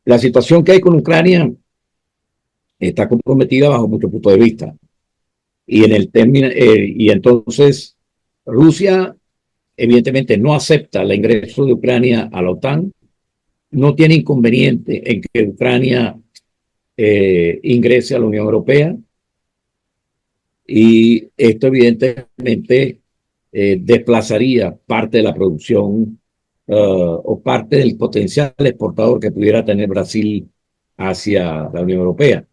La situación que hay con Ucrania está comprometida bajo mucho punto de vista. Y en el término, y entonces Rusia evidentemente no acepta el ingreso de Ucrania a la OTAN, no tiene inconveniente en que Ucrania ingrese a la Unión Europea y esto evidentemente desplazaría parte de la producción o parte del potencial exportador que pudiera tener Brasil hacia la Unión Europea.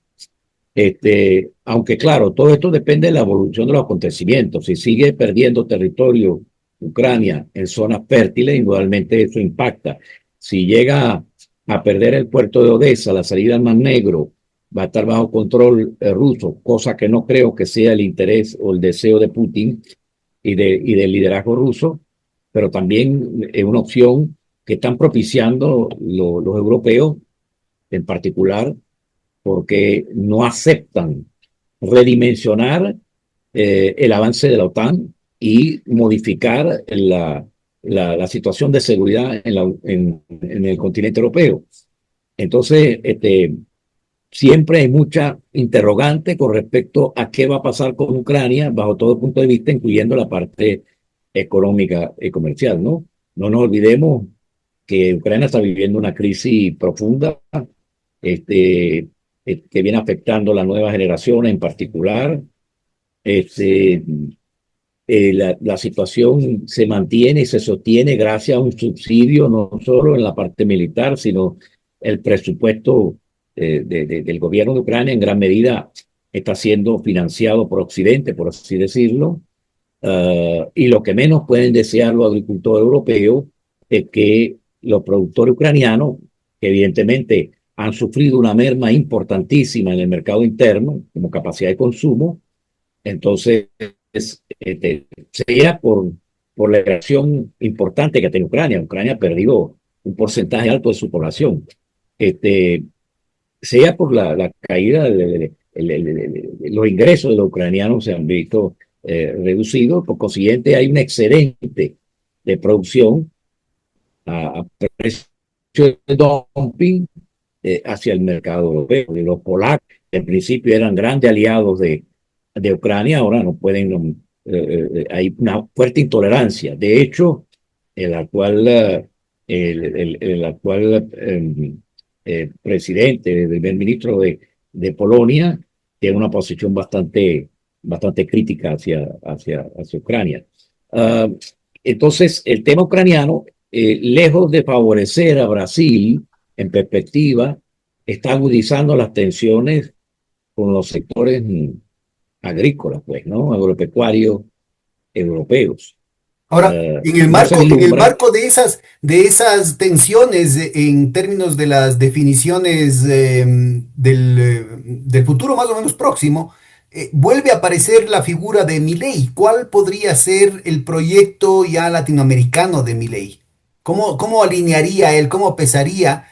Aunque claro, todo esto depende de la evolución de los acontecimientos. Si sigue perdiendo territorio Ucrania en zonas fértiles, indudablemente eso impacta. Si llega a perder el puerto de Odessa, la salida al Mar Negro, va a estar bajo control ruso, cosa que no creo que sea el interés o el deseo de Putin y del liderazgo ruso, pero también es una opción que están propiciando los europeos en particular porque no aceptan redimensionar el avance de la OTAN y modificar la situación de seguridad en el continente europeo. Entonces, siempre hay mucha interrogante con respecto a qué va a pasar con Ucrania bajo todo punto de vista, incluyendo la parte económica y comercial, ¿no? No nos olvidemos que Ucrania está viviendo una crisis profunda, este, que viene afectando a la nueva generación en particular. Este, la situación se mantiene y se sostiene gracias a un subsidio, no solo en la parte militar, sino el presupuesto del gobierno de Ucrania en gran medida está siendo financiado por Occidente, por así decirlo. Y lo que menos pueden desear los agricultores europeos es que los productores ucranianos, que evidentemente han sufrido una merma importantísima en el mercado interno como capacidad de consumo, entonces sea por la reacción importante que tiene Ucrania. Ucrania ha perdido un porcentaje alto de su población. Este, sea por la caída de los ingresos de los ucranianos se han visto reducidos, por consiguiente hay un excedente de producción a precio de dumping hacia el mercado europeo. Y los polacos, en principio, eran grandes aliados de Ucrania, ahora no pueden, hay una fuerte intolerancia. De hecho, el actual, el actual presidente, el primer ministro de Polonia, tiene una posición bastante crítica hacia Ucrania. Uh, entonces, el tema ucraniano, lejos de favorecer a Brasil, en perspectiva, está agudizando las tensiones con los sectores agrícolas, pues, ¿no? Agropecuarios europeos.
Ahora,
No se
en el
vislumbra.
marco de esas tensiones en términos de las definiciones del futuro más o menos próximo, vuelve a aparecer la figura de Milei. ¿Cuál podría ser el proyecto ya latinoamericano de Milei? Cómo alinearía él, cómo pesaría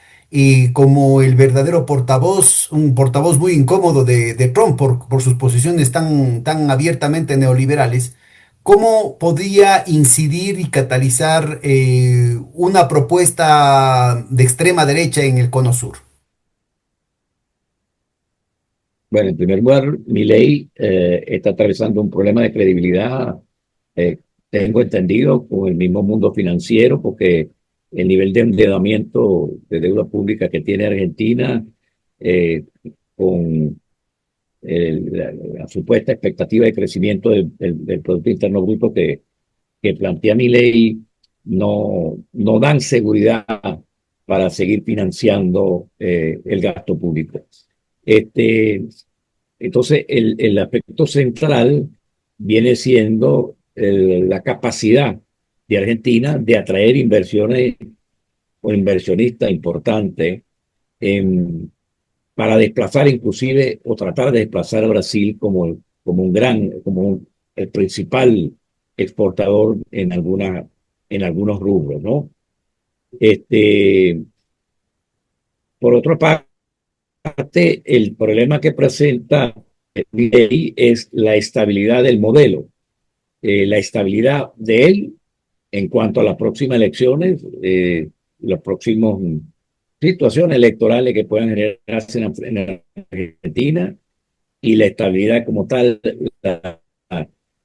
como el verdadero portavoz, un portavoz muy incómodo de Trump por sus posiciones tan abiertamente neoliberales? ¿Cómo podría incidir y catalizar una propuesta de extrema derecha en el Cono Sur?
Bueno, en primer lugar, Milei está atravesando un problema de credibilidad, eh, tengo entendido, con el mismo mundo financiero, porque el nivel de endeudamiento de deuda pública que tiene Argentina, eh, con la supuesta expectativa de crecimiento del Producto Interno Bruto que plantea Milei, no dan seguridad para seguir financiando el gasto público. Este, Entonces, el aspecto central viene siendo la capacidad de Argentina de atraer inversiones o inversionistas importantes para desplazar inclusive o tratar de desplazar a Brasil como un el principal exportador en algunos rubros, ¿no? Este, por otra parte, el problema que presenta el Milei es la estabilidad del modelo, la estabilidad de él en cuanto a las próximas elecciones, las próximas situaciones electorales que puedan generarse en Argentina y la estabilidad como tal, la,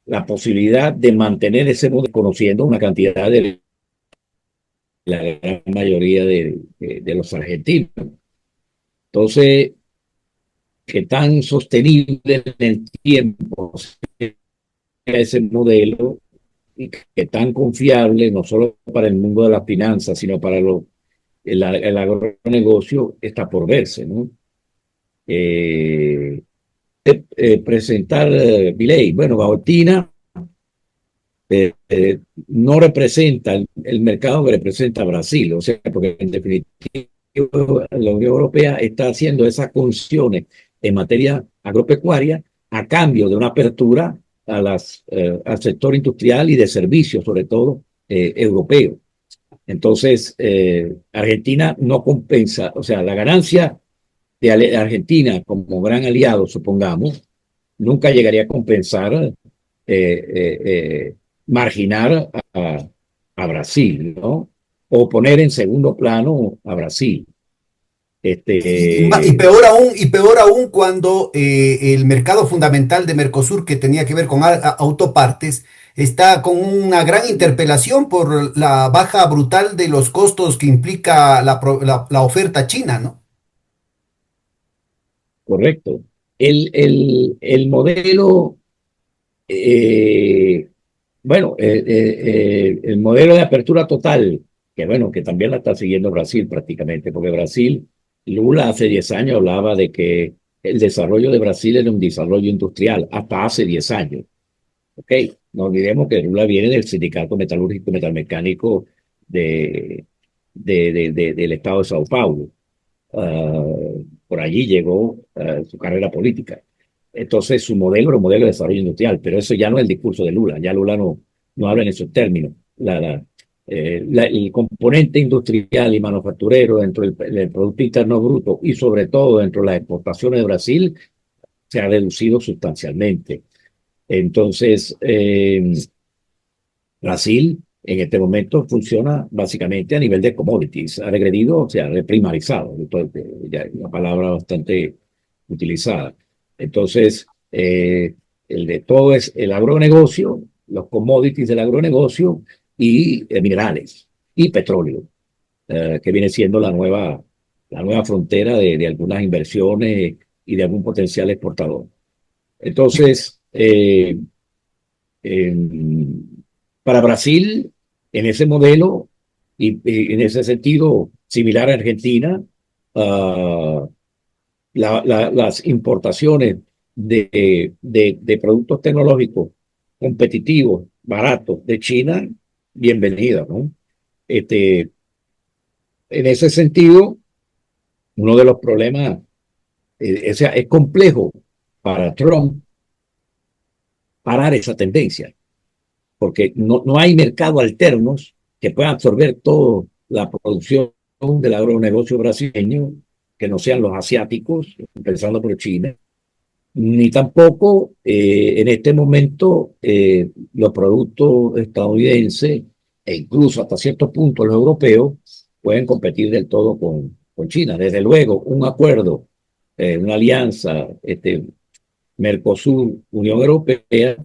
la posibilidad de mantener ese modelo conociendo una cantidad de la gran mayoría de los argentinos. Entonces, que tan sostenible en el tiempo sea ese modelo y que tan confiable, no solo para el mundo de las finanzas, sino para el agronegocio, está por verse, ¿no? Eh, presentar Milei, bueno, Bautista no representa el mercado que representa Brasil, o sea, porque en definitiva la Unión Europea está haciendo esas concesiones en materia agropecuaria a cambio de una apertura al sector industrial y de servicios, sobre todo europeo. Entonces, Argentina no compensa, o sea, la ganancia de Argentina como gran aliado, supongamos, nunca llegaría a compensar, marginar a Brasil, ¿no? O poner en segundo plano a Brasil.
Y
Este,
peor aún cuando el mercado fundamental de Mercosur, que tenía que ver con autopartes, está con una gran interpelación por la baja brutal de los costos que implica la oferta china, ¿no?
correcto. El modelo, eh, bueno, el modelo de apertura total, que bueno, que también la está siguiendo Brasil prácticamente, porque Brasil, Lula hace 10 años hablaba de que el desarrollo de Brasil era un desarrollo industrial, hasta hace 10 años. Ok, no olvidemos que Lula viene del sindicato metalúrgico y metalmecánico de, del estado de Sao Paulo. Por allí llegó su carrera política. Entonces, su modelo era un modelo de desarrollo industrial, pero eso ya no es el discurso de Lula. Ya Lula no habla en esos términos. El componente industrial y manufacturero dentro del Producto Interno Bruto y sobre todo dentro de las exportaciones de Brasil se ha reducido sustancialmente. Entonces, Brasil en este momento funciona básicamente a nivel de commodities, ha regredido, o sea, reprimarizado, ya es una palabra bastante utilizada. Entonces, el de todo es el agronegocio, los commodities del agronegocio y minerales y petróleo, que viene siendo la nueva frontera de algunas inversiones y de algún potencial exportador. Entonces, para Brasil, en ese modelo y en ese sentido similar a Argentina, uh, las importaciones de productos tecnológicos competitivos, baratos de China, bienvenidas, ¿no? Este, en ese sentido, uno de los problemas, es complejo para Trump parar esa tendencia porque no hay mercado alternos que puedan absorber toda la producción del agronegocio brasileño, que no sean los asiáticos, empezando por China, ni tampoco en este momento los productos estadounidenses e incluso hasta cierto punto los europeos pueden competir del todo con China. Desde luego, un acuerdo, una alianza, Mercosur-Unión Europea,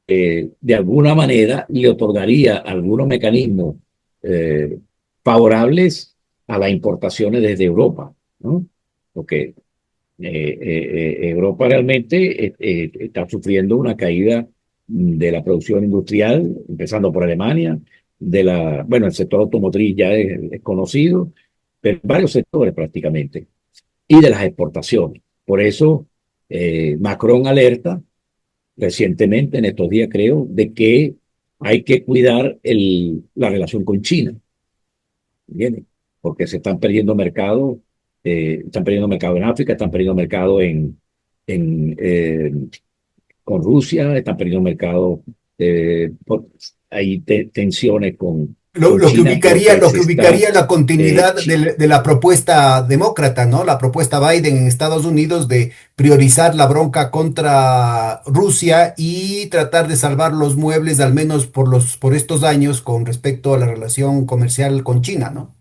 de alguna manera le otorgaría algunos mecanismos eh, favorables a las importaciones desde Europa, ¿no? Porque Europa realmente está sufriendo una caída de la producción industrial, empezando por Alemania, bueno, el sector automotriz ya es conocido, pero varios sectores prácticamente, y de las exportaciones. Por eso Macron alerta recientemente, en estos días creo, de que hay que cuidar la relación con China, ¿entiendes? Porque se están perdiendo mercado en África, están perdiendo mercado en, eh, con Rusia, están perdiendo mercado, hay tensiones con China porque
Lo
se
que
está,
ubicaría la continuidad
Chi-
de la propuesta demócrata, ¿no? La propuesta Biden en Estados Unidos de priorizar la bronca contra Rusia y tratar de salvar los muebles, al menos por estos años, con respecto a la relación comercial con China, ¿no?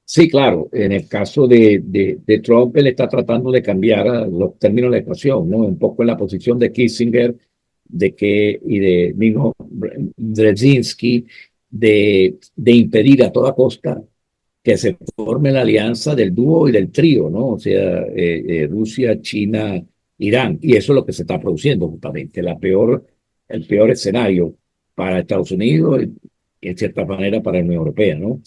Sí, claro, en el caso de Trump, él está tratando de cambiar los términos de la ecuación, ¿no? Un poco en la posición de Kissinger y de mismo Brzezinski, de impedir a toda costa que se forme la alianza del dúo y del trío, ¿no? O sea, Rusia, China, Irán. Y eso es lo que se está produciendo justamente, el peor escenario para Estados Unidos y en cierta manera para la Unión Europea, ¿no?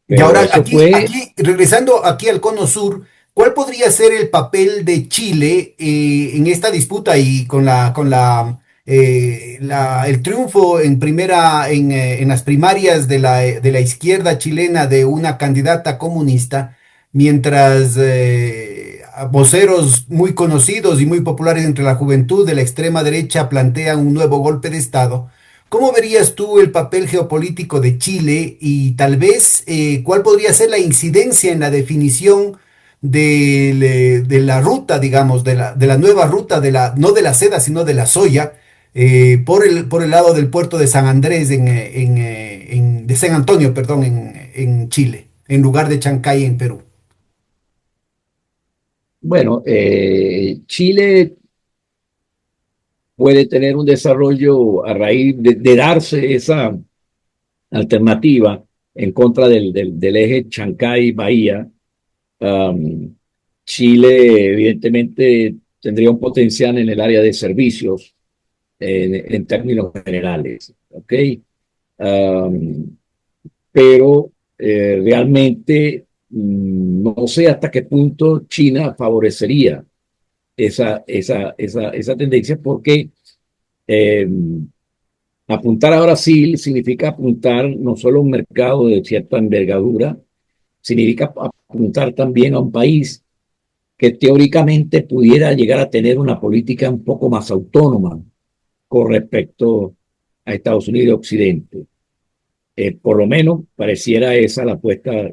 Y
Pero
ahora,
eso fue,
regresando aquí al Cono Sur, ¿cuál podría ser el papel de Chile en esta disputa y con el triunfo en en las primarias de de la izquierda chilena de una candidata comunista, mientras voceros muy conocidos y muy populares entre la juventud de la extrema derecha plantean un nuevo golpe de Estado? ¿Cómo verías tú el papel geopolítico de Chile y tal vez cuál podría ser la incidencia en la definición de la ruta, digamos, de la nueva ruta, no de la seda, sino de la soya, por el lado del puerto de San Andrés, de San Antonio, perdón, en Chile, en lugar de Chancay en Perú?
bueno, Chile puede tener un desarrollo a raíz de darse esa alternativa en contra del eje Chancay-Bahía. Um, Chile, evidentemente, tendría un potencial en el área de servicios en términos generales, ¿ok? Um, pero realmente no sé hasta qué punto China favorecería esa tendencia, porque eh, apuntar a Brasil significa apuntar no solo a un mercado de cierta envergadura, significa apuntar también a un país que teóricamente pudiera llegar a tener una política un poco más autónoma con respecto a Estados Unidos y Occidente. Por lo menos pareciera esa la apuesta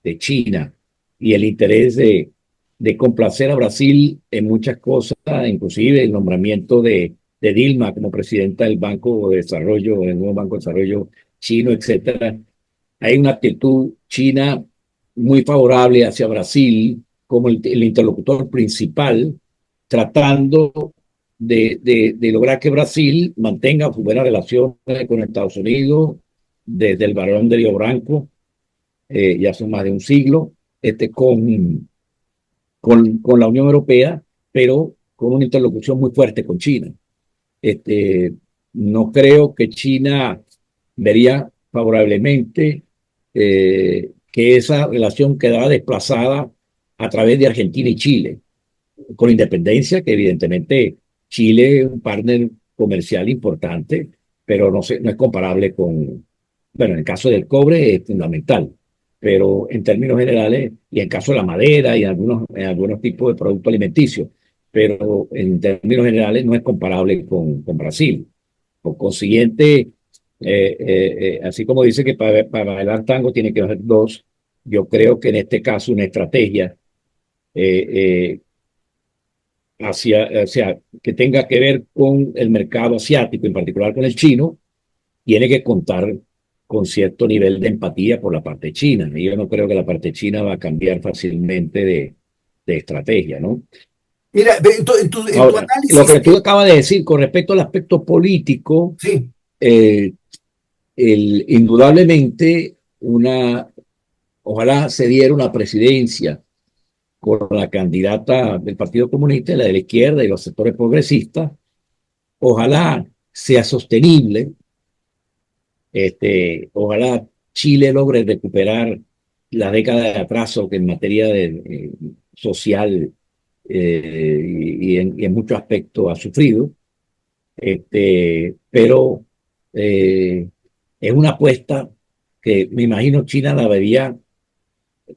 de China y el interés de complacer a Brasil en muchas cosas, inclusive el nombramiento de Dilma como presidenta del Banco de Desarrollo, del nuevo Banco de Desarrollo chino, etcétera. Hay una actitud china muy favorable hacia Brasil como el interlocutor principal, tratando de lograr que Brasil mantenga buenas relaciones con Estados Unidos desde el Barón de Río Branco, ya son más de un siglo, con la Unión Europea, pero con una interlocución muy fuerte con China. Este, no creo que China vería favorablemente que esa relación quedara desplazada a través de Argentina y Chile, con independencia que evidentemente Chile es un partner comercial importante, pero no es comparable bueno, en el caso del cobre es fundamental, pero en términos generales, y en el caso de la madera y en algunos tipos de productos alimenticios, pero en términos generales no es comparable con Brasil. Por consiguiente, así como dice que para bailar tango tiene que haber dos, yo creo que en este caso una estrategia eh, eh, o sea, que tenga que ver con el mercado asiático, en particular con el chino, tiene que contar con cierto nivel de empatía por la parte china. Y yo no creo que la parte china va a cambiar fácilmente de estrategia, ¿no?
Mira, en tu
Ahora, lo
análisis,
que tú acabas de decir con respecto al aspecto político,
sí.
eh, indudablemente ojalá se diera una presidencia con la candidata del Partido Comunista, la de la izquierda y los sectores progresistas, ojalá sea sostenible, ojalá Chile logre recuperar la década de atraso que en materia social y en muchos aspectos ha sufrido, pero eh, es una apuesta que me imagino China la vería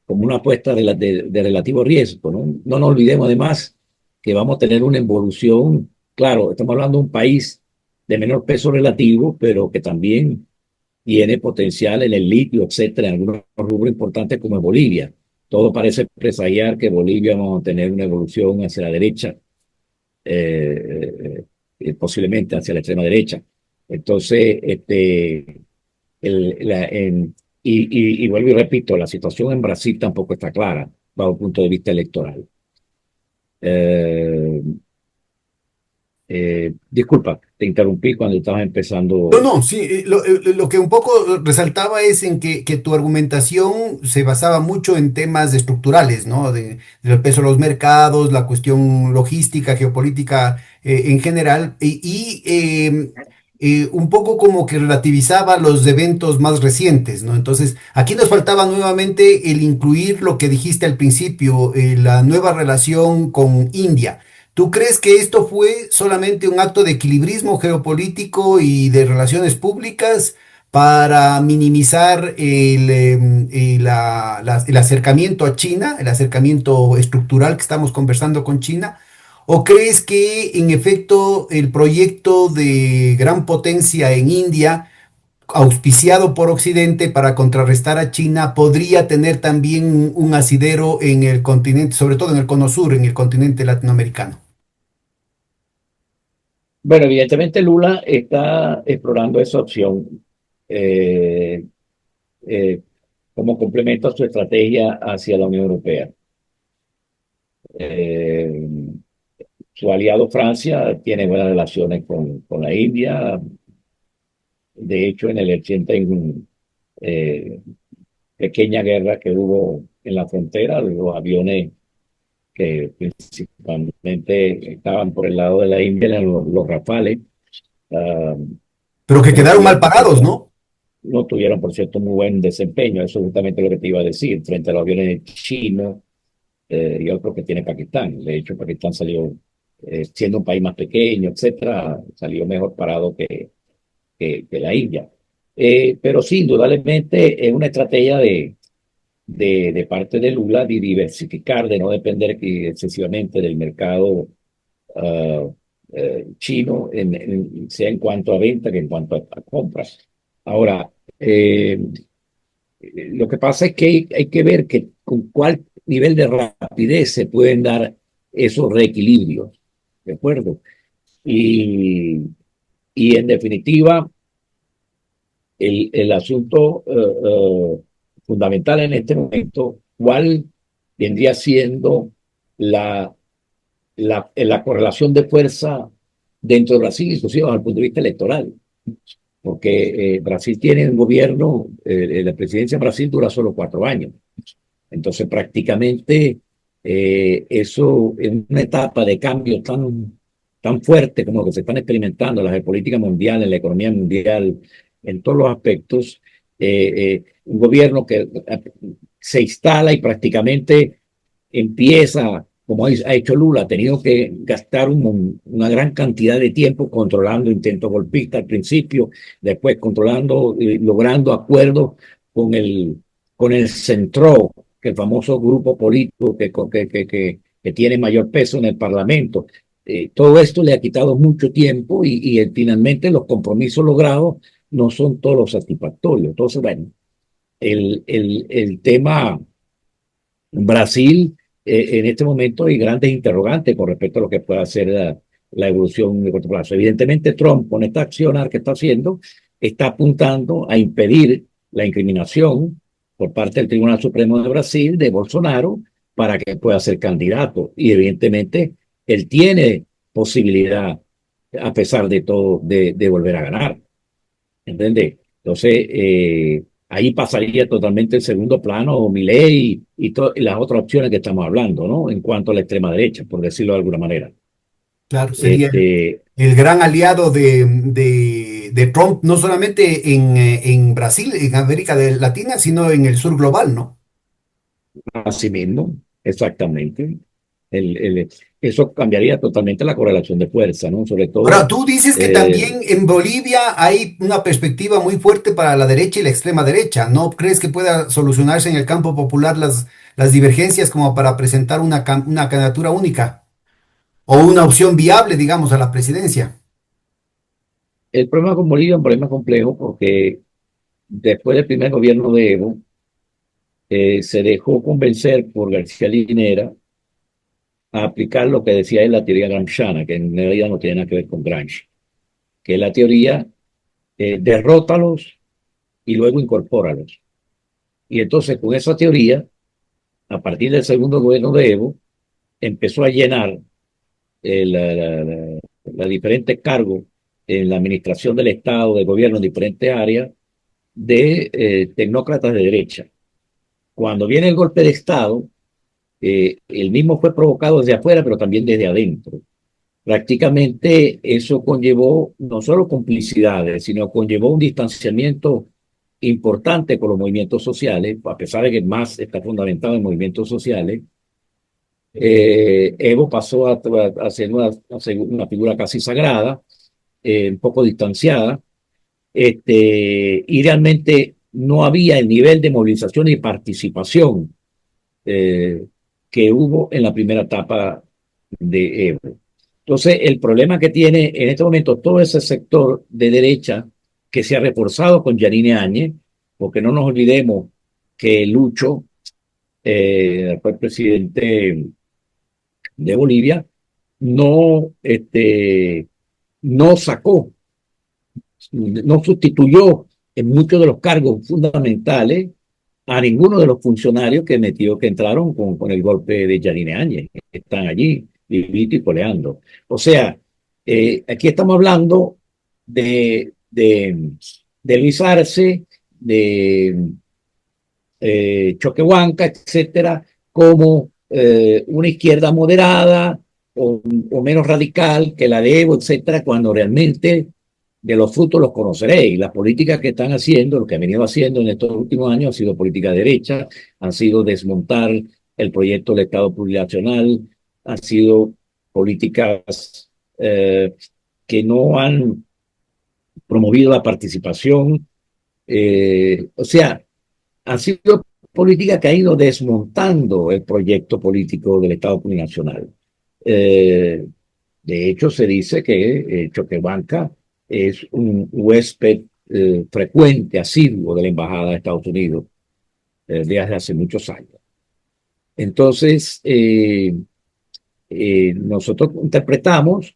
como una apuesta de relativo riesgo, ¿no? No nos olvidemos además que vamos a tener una evolución, claro, estamos hablando de un país de menor peso relativo, pero que también tiene potencial en el litio, etcétera, en algunos rubros importantes como es Bolivia. Todo parece presagiar que Bolivia va a tener una evolución hacia la derecha, posiblemente hacia la extrema derecha. Entonces, el, la, en, y vuelvo y repito, la situación en Brasil tampoco está clara bajo el punto de vista electoral. Eh, disculpa, te interrumpí cuando estabas
No,
empezando.
no, sí, lo que un poco resaltaba es en que tu argumentación se basaba mucho en temas estructurales, ¿no? Del peso de los mercados, la cuestión logística, geopolítica en general, un poco como que relativizaba los eventos más recientes, ¿no? Entonces, aquí nos faltaba nuevamente el incluir lo que dijiste al principio, la nueva relación con India. ¿Tú crees que esto fue solamente un acto de equilibrismo geopolítico y de relaciones públicas para minimizar el acercamiento a China, el acercamiento estructural que estamos conversando con China? ¿O crees que en efecto el proyecto de gran potencia en India, auspiciado por Occidente para contrarrestar a China, podría tener también un asidero en el continente, sobre todo en el cono sur, en el continente latinoamericano?
Bueno, evidentemente Lula está explorando esa opción eh, eh, como complemento a su estrategia hacia la Unión Europea. Eh, Su aliado Francia tiene buenas relaciones con la India. De hecho, en el reciente eh, pequeña guerra que hubo en la frontera, los aviones que principalmente estaban por el lado de la India eran los Rafales. ah,
Pero que
no
quedaron
tuvieron,
mal
por
pagados,
cierto,
¿no?
no tuvieron, por cierto, muy buen desempeño. Eso es justamente lo que te iba a decir, frente a los aviones chinos y otros que tiene Pakistán. De hecho, Pakistán salió, siendo un país más pequeño, etcétera, salió mejor parado que la India. Pero sí, indudablemente es una estrategia de parte de Lula de diversificar, de no depender excesivamente del mercado ah, chino, sea en cuanto a venta que en cuanto a compras. Ahora, lo que pasa es que hay que ver que con cuál nivel de rapidez se pueden dar esos reequilibrios, ¿de acuerdo? Y, y en definitiva, el asunto fundamental en este momento, ¿cuál vendría siendo la, la correlación de fuerza dentro de Brasil, inclusive desde el punto de vista electoral? Porque Brasil tiene un gobierno, la presidencia de Brasil dura solo 4 años. Entonces, prácticamente eso en una etapa de cambio tan fuerte como lo que se están experimentando en la geopolítica mundial, en la economía mundial, en todos los aspectos, un gobierno que se instala y prácticamente empieza, como ha hecho Lula, ha tenido que gastar una gran cantidad de tiempo controlando intentos golpistas al principio, después controlando y logrando acuerdos con con el Centro, que el famoso grupo político que tiene mayor peso en el Parlamento. Todo esto le ha quitado mucho tiempo y finalmente los compromisos logrados no son todos satisfactorios. Entonces, bueno, el tema Brasil, en este momento hay grandes interrogantes con respecto a lo que pueda hacer la evolución de corto plazo. Evidentemente, Trump, con esta acción que está haciendo, está apuntando a impedir la incriminación por parte del Tribunal Supremo de Brasil de Bolsonaro para que pueda ser candidato. Y evidentemente, él tiene posibilidad, a pesar de todo, de volver a ganar. ¿Entiendes? Entonces, ahí pasaría totalmente el segundo plano Milei y las otras opciones que estamos hablando, ¿no? En cuanto a la extrema derecha, por decirlo de alguna manera.
Claro, sería
Este,
el gran aliado de Trump, no solamente en Brasil, en América Latina, sino en el sur global, ¿no?
Así mismo, exactamente. eso cambiaría totalmente la correlación de fuerza, ¿no? Sobre
Ahora,
todo,
tú dices que
eh,
también en Bolivia hay una perspectiva muy fuerte para la derecha y la extrema derecha. ¿No crees que pueda solucionarse en el campo popular las divergencias como para presentar una candidatura única o una opción viable, digamos, a la presidencia?
el problema con Bolivia es un problema complejo porque después del primer gobierno de Evo, se dejó convencer por García Linera a aplicar lo que decía él, la teoría gramsciana, que en realidad no tiene nada que ver con Gramsci, que es la teoría derrótalos y luego incorpóralos. Y entonces con esa teoría, a partir del segundo gobierno de Evo, empezó a llenar los diferentes cargos en la administración del Estado, de gobierno en diferentes áreas, de tecnócratas de derecha. Cuando viene el golpe de Estado, el mismo fue provocado desde afuera, pero también desde adentro. Prácticamente eso conllevó no solo complicidades, sino conllevó un distanciamiento importante con los movimientos sociales, a pesar de que más está fundamentado en movimientos sociales. Evo pasó a ser una figura casi sagrada, un poco distanciada, y realmente no había el nivel de movilización y participación eh, que hubo en la primera etapa de Evo. Entonces, el problema que tiene en este momento todo ese sector de derecha que se ha reforzado con Yanine Áñez, porque no nos olvidemos que Lucho fue presidente de Bolivia, no, no sacó, no sustituyó en muchos de los cargos fundamentales a ninguno de los funcionarios que entraron con el golpe de Yanine Áñez. Están allí, vivito y coleando. O sea, aquí estamos hablando de Luis Arce, de Choquehuanca, etcétera, como una izquierda moderada o menos radical que la de Evo, etcétera, cuando realmente de los frutos los conoceréis. Las políticas que están haciendo, lo que han venido haciendo en estos últimos años, ha sido política de derecha, han sido desmontar el proyecto del Estado plurinacional, han sido políticas que no han promovido la participación. O sea, ha sido política que ha ido desmontando el proyecto político del Estado plurinacional. Eh, de hecho, se dice que Choquebanca es un huésped frecuente, asiduo de la Embajada de Estados Unidos desde hace muchos años. Entonces, nosotros interpretamos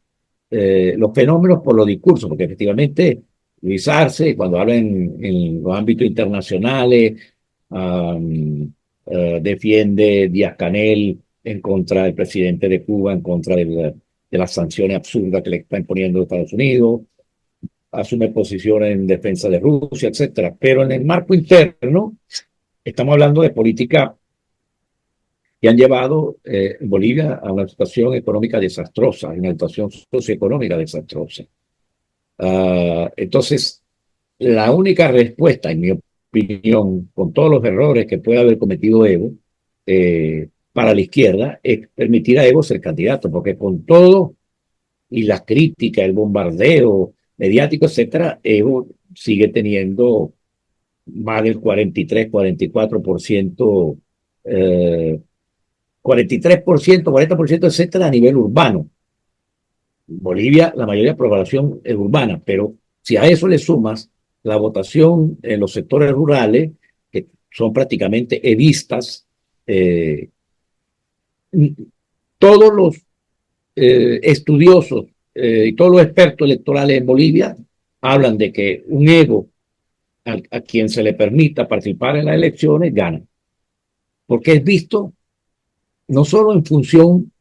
los fenómenos por los discursos, porque efectivamente Luis Arce, cuando habla en los ámbitos internacionales, um, defiende Díaz-Canel en contra del presidente de Cuba, en contra de las sanciones absurdas que le está imponiendo Estados Unidos, asume posiciones en defensa de Rusia, etcétera. Pero en el marco interno, estamos hablando de política que han llevado Bolivia a una situación económica desastrosa, una situación socioeconómica desastrosa. Entonces, la única respuesta, en mi opinión, con todos los errores que puede haber cometido Evo, para la izquierda, es permitir a Evo ser candidato, porque con todo y las críticas, el bombardeo mediático, etcétera, Evo sigue teniendo más del 43, 44%, 43%, 40%, etcétera, a nivel urbano. Bolivia, la mayoría de la población es urbana, pero si a eso le sumas la votación en los sectores rurales, que son prácticamente evistas, eh, todos los estudiosos y todos los expertos electorales en Bolivia hablan de que un Evo a quien se le permita participar en las elecciones gana, porque es visto no solo en función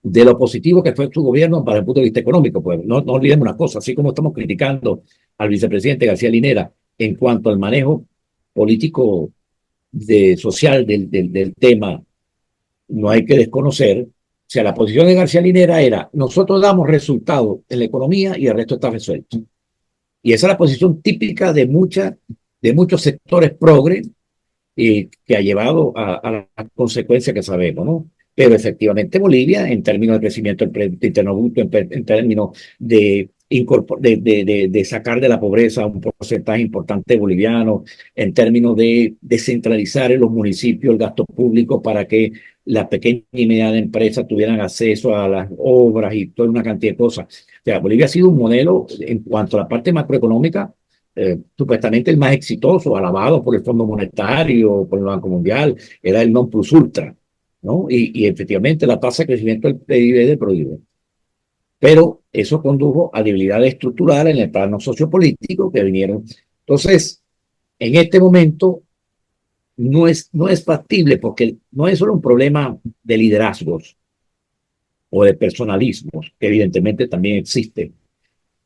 de lo positivo que fue su gobierno para el punto de vista económico. Pues no olvidemos una cosa, así como estamos criticando al vicepresidente García Linera en cuanto al manejo político social del tema, no hay que desconocer, o sea, la posición de García Linera era, nosotros damos resultados en la economía y el resto está resuelto. Y esa es la posición típica de muchos sectores progres que ha llevado a las consecuencias que sabemos, ¿no? Pero efectivamente Bolivia, en términos de crecimiento del Producto Interno Bruto, en términos de sacar de la pobreza un porcentaje importante de bolivianos, en términos de descentralizar en los municipios el gasto público para que las pequeñas y medianas empresas tuvieran acceso a las obras y toda una cantidad de cosas. O sea, Bolivia ha sido un modelo en cuanto a la parte macroeconómica, supuestamente el más exitoso, alabado por el Fondo Monetario, por el Banco Mundial, era el non plus ultra, ¿no? Y efectivamente la tasa de crecimiento del PIB de prohíbe. Pero eso condujo a debilidades estructurales en el plano sociopolítico que vinieron. Entonces, en este momento no es factible porque no es solo un problema de liderazgos o de personalismos, que evidentemente también existe,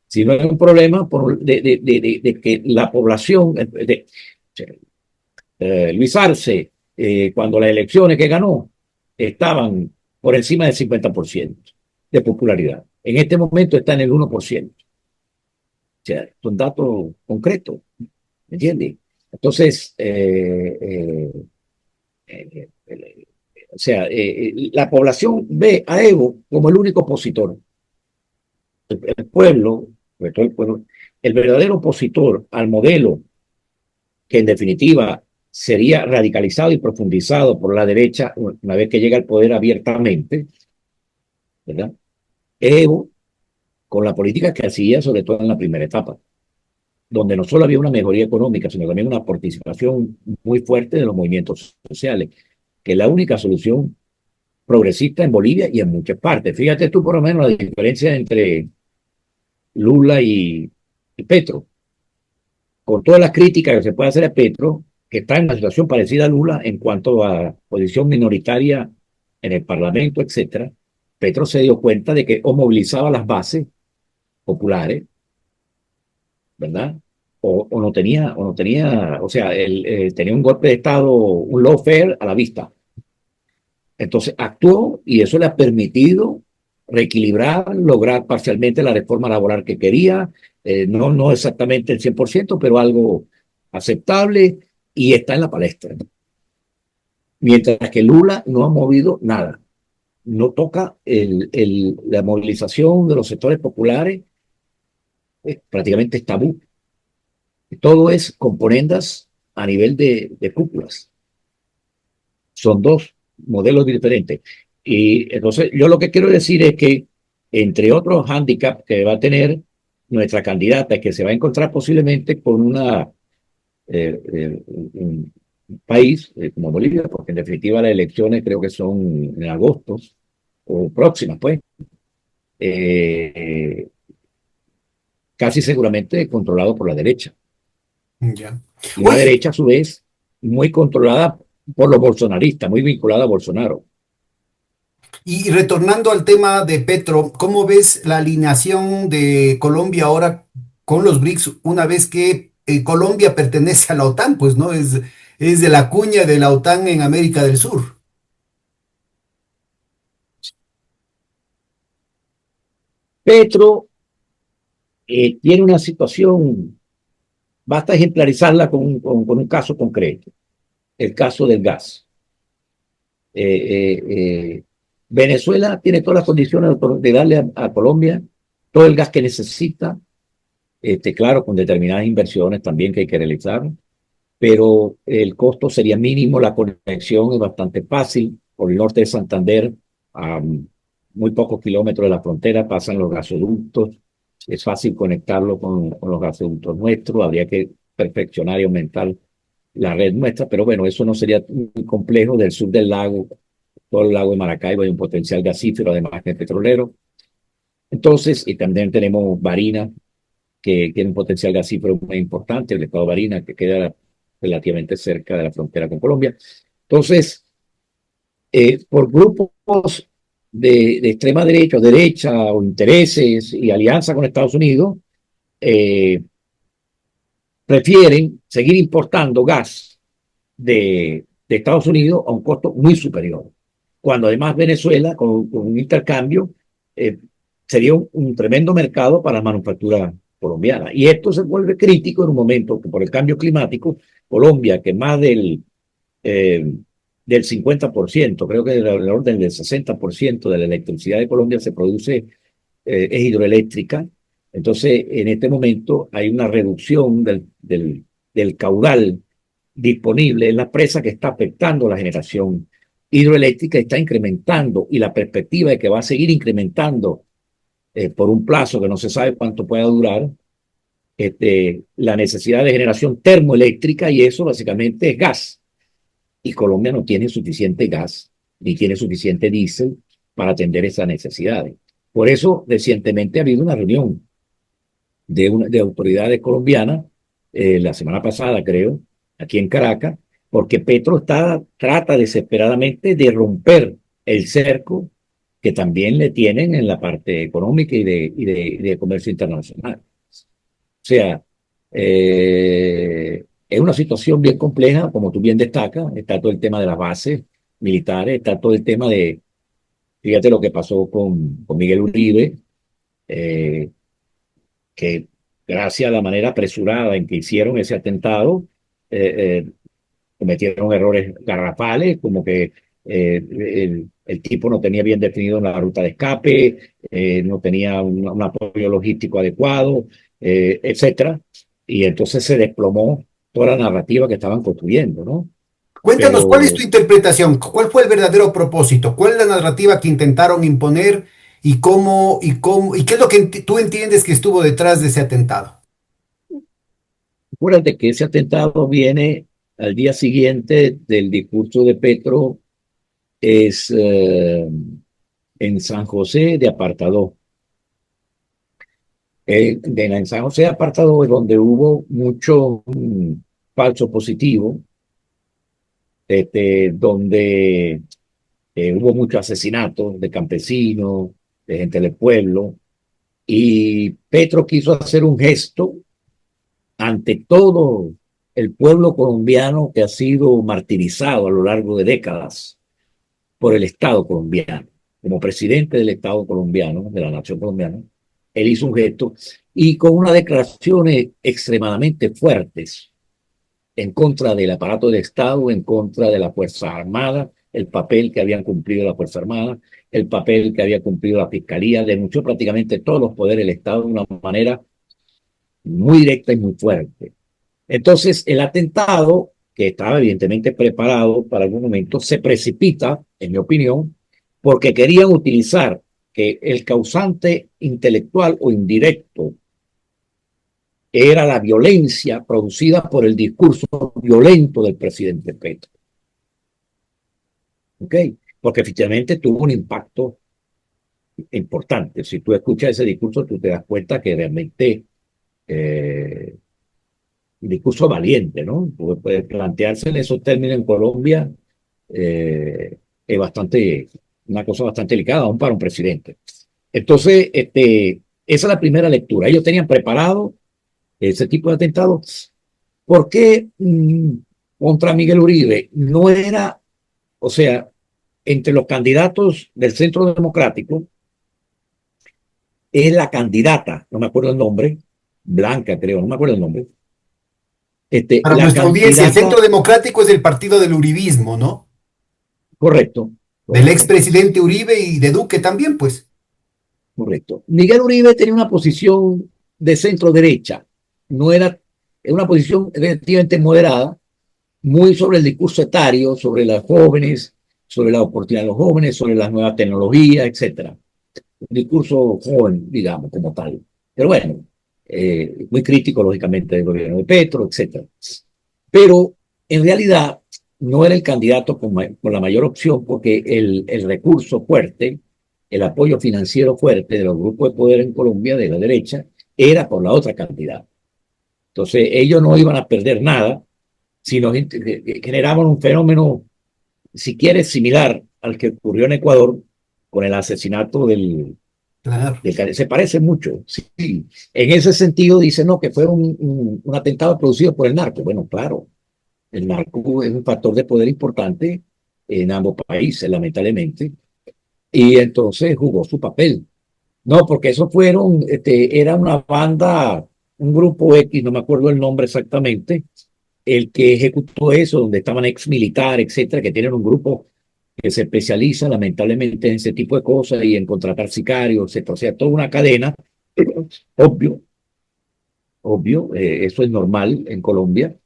sino es un problema de que la población, Luis Arce, cuando las elecciones que ganó, estaban por encima del 50% de popularidad. En este momento está en el 1%. O sea, son datos concretos, ¿me entiendes? Entonces, o sea, la población ve a Evo como el único opositor. El pueblo, sobre todo el pueblo, el verdadero opositor al modelo que en definitiva sería radicalizado y profundizado por la derecha una vez que llega al poder abiertamente, ¿verdad? Evo, con la política que hacía, sobre todo en la primera etapa, donde no solo había una mejoría económica, sino también una participación muy fuerte de los movimientos sociales, que es la única solución progresista en Bolivia y en muchas partes. Fíjate tú por lo menos la diferencia entre Lula y Petro. Con todas las críticas que se puede hacer a Petro, que está en una situación parecida a Lula en cuanto a posición minoritaria en el Parlamento, etcétera, Petro se dio cuenta de que o movilizaba las bases populares, ¿verdad? O sea, él tenía un golpe de Estado, un lawfare a la vista. Entonces actuó y eso le ha permitido reequilibrar, lograr parcialmente la reforma laboral que quería, no exactamente el 100%, pero algo aceptable y está en la palestra. Mientras que Lula no ha movido nada, no toca la movilización de los sectores populares, prácticamente es tabú. Todo es componendas a nivel de cúpulas. Son dos modelos diferentes. Y entonces yo lo que quiero decir es que, entre otros hándicaps que va a tener nuestra candidata, es que se va a encontrar posiblemente con un país como Bolivia, porque en definitiva las elecciones creo que son en agosto o próximas, pues, eh, casi seguramente controlado por la derecha.
Ya.
Y una
Oye,
derecha, a su vez, muy controlada por los bolsonaristas, muy vinculada a Bolsonaro.
y retornando al tema de Petro, ¿cómo ves la alineación de Colombia ahora con los BRICS una vez que Colombia pertenece a la OTAN? Pues no es de la cuña de la OTAN en América del Sur.
Petro tiene una situación, basta ejemplarizarla con un caso concreto, el caso del gas. Eh, eh, eh, Venezuela tiene todas las condiciones de darle a Colombia todo el gas que necesita, claro, con determinadas inversiones también que hay que realizar, pero el costo sería mínimo, la conexión es bastante fácil, por el norte de Santander, a muy pocos kilómetros de la frontera pasan los gasoductos, es fácil conectarlo con los gasoductos nuestros, habría que perfeccionar y aumentar la red nuestra, pero bueno, eso no sería muy complejo. Del sur del lago, todo el lago de Maracaibo hay un potencial gasífero, además que petrolero. Entonces, y también tenemos Barinas, que tiene un potencial gasífero muy importante, el estado de Barinas, que queda relativamente cerca de la frontera con Colombia. Entonces, por grupos de extrema derecha o intereses y alianza con Estados Unidos, eh, prefieren seguir importando gas de Estados Unidos a un costo muy superior. Cuando además Venezuela, con un intercambio, eh, sería un tremendo mercado para la manufactura colombiana. Y esto se vuelve crítico en un momento que por el cambio climático, Colombia, que más del del 50%, creo que del orden del 60% de la electricidad de Colombia se produce, es hidroeléctrica. Entonces, en este momento hay una reducción del caudal disponible en la presa que está afectando la generación hidroeléctrica, está incrementando y la perspectiva de que va a seguir incrementando por un plazo que no se sabe cuánto pueda durar, la necesidad de generación termoeléctrica, y eso básicamente es gas. Y Colombia no tiene suficiente gas ni tiene suficiente diésel para atender esas necesidades. Por eso, recientemente ha habido una reunión de autoridades colombianas, la semana pasada creo, aquí en Caracas, porque Petro trata desesperadamente de romper el cerco que también le tienen en la parte económica y de comercio internacional. O sea, es una situación bien compleja, como tú bien destacas. Está todo el tema de las bases militares, está todo el tema de, fíjate lo que pasó con Miguel Uribe, eh, que gracias a la manera apresurada en que hicieron ese atentado, eh, cometieron errores garrafales, como que el tipo no tenía bien definido la ruta de escape, no tenía un apoyo logístico adecuado, etcétera. Y entonces se desplomó toda la narrativa que estaban construyendo, ¿no?
Cuéntanos, ¿cuál es tu
Pero
interpretación? ¿Cuál fue el verdadero propósito? ¿Cuál es la narrativa que intentaron imponer y qué es lo que tú entiendes que estuvo detrás de ese atentado?
acuérdate que ese atentado viene al día siguiente del discurso de Petro, es en San José de Apartadó. En San José de Apartadó es donde hubo mucho falso positivo, donde hubo muchos asesinatos de campesinos, de gente del pueblo, y Petro quiso hacer un gesto ante todo el pueblo colombiano que ha sido martirizado a lo largo de décadas por el Estado colombiano. Como presidente del Estado colombiano, de la nación colombiana, él hizo un gesto y con unas declaraciones extremadamente fuertes en contra del aparato del Estado, en contra de la Fuerza Armada, el papel que habían cumplido la Fuerza Armada, el papel que había cumplido la Fiscalía, denunció prácticamente todos los poderes del Estado de una manera muy directa y muy fuerte. Entonces, el atentado, que estaba evidentemente preparado para algún momento, se precipita, en mi opinión, porque querían utilizar que el causante intelectual o indirecto era la violencia producida por el discurso violento del presidente Petro. ¿Ok? Porque efectivamente tuvo un impacto importante. Si tú escuchas ese discurso, tú te das cuenta que realmente un discurso valiente, ¿no? Puede plantearse en esos términos en Colombia, es bastante, una cosa bastante delicada, aún para un presidente. Entonces, esa es la primera lectura. Ellos tenían preparado ese tipo de atentados. ¿Por qué contra Miguel Uribe? No era, o sea, entre los candidatos del Centro Democrático, es la candidata, no me acuerdo el nombre, Blanca creo, no me acuerdo el nombre,
Para
la
nuestra audiencia, el Centro
candidata,
Democrático es el partido del uribismo, ¿no?
correcto,
Del
correcto,
expresidente Uribe y de Duque también, pues.
correcto. Miguel Uribe tenía una posición de centro derecha, no era, una posición relativamente moderada, muy sobre el discurso etario, sobre los jóvenes, sobre la oportunidad de los jóvenes, sobre las nuevas tecnologías, etcétera. Un discurso joven, digamos, como tal. Pero bueno, muy crítico, lógicamente, del gobierno de Petro, etcétera. Pero en realidad no era el candidato con la mayor opción porque el recurso fuerte, el apoyo financiero fuerte de los grupos de poder en Colombia, de la derecha, era por la otra cantidad. Entonces ellos no iban a perder nada, sino generaban un fenómeno, si quieres, similar al que ocurrió en Ecuador con el asesinato
Claro.
se parece mucho. Sí. En ese sentido dice, no, que fue un atentado producido por el narco. Bueno, claro, el narco es un factor de poder importante en ambos países, lamentablemente, y entonces jugó su papel. No, porque eso era una banda, un grupo X, no me acuerdo el nombre exactamente, el que ejecutó eso, donde estaban ex militares, etcétera, que tienen un grupo que se especializa lamentablemente en ese tipo de cosas y en contratar sicarios, etcétera. O sea, toda una cadena, obvio, obvio, eso es normal en Colombia,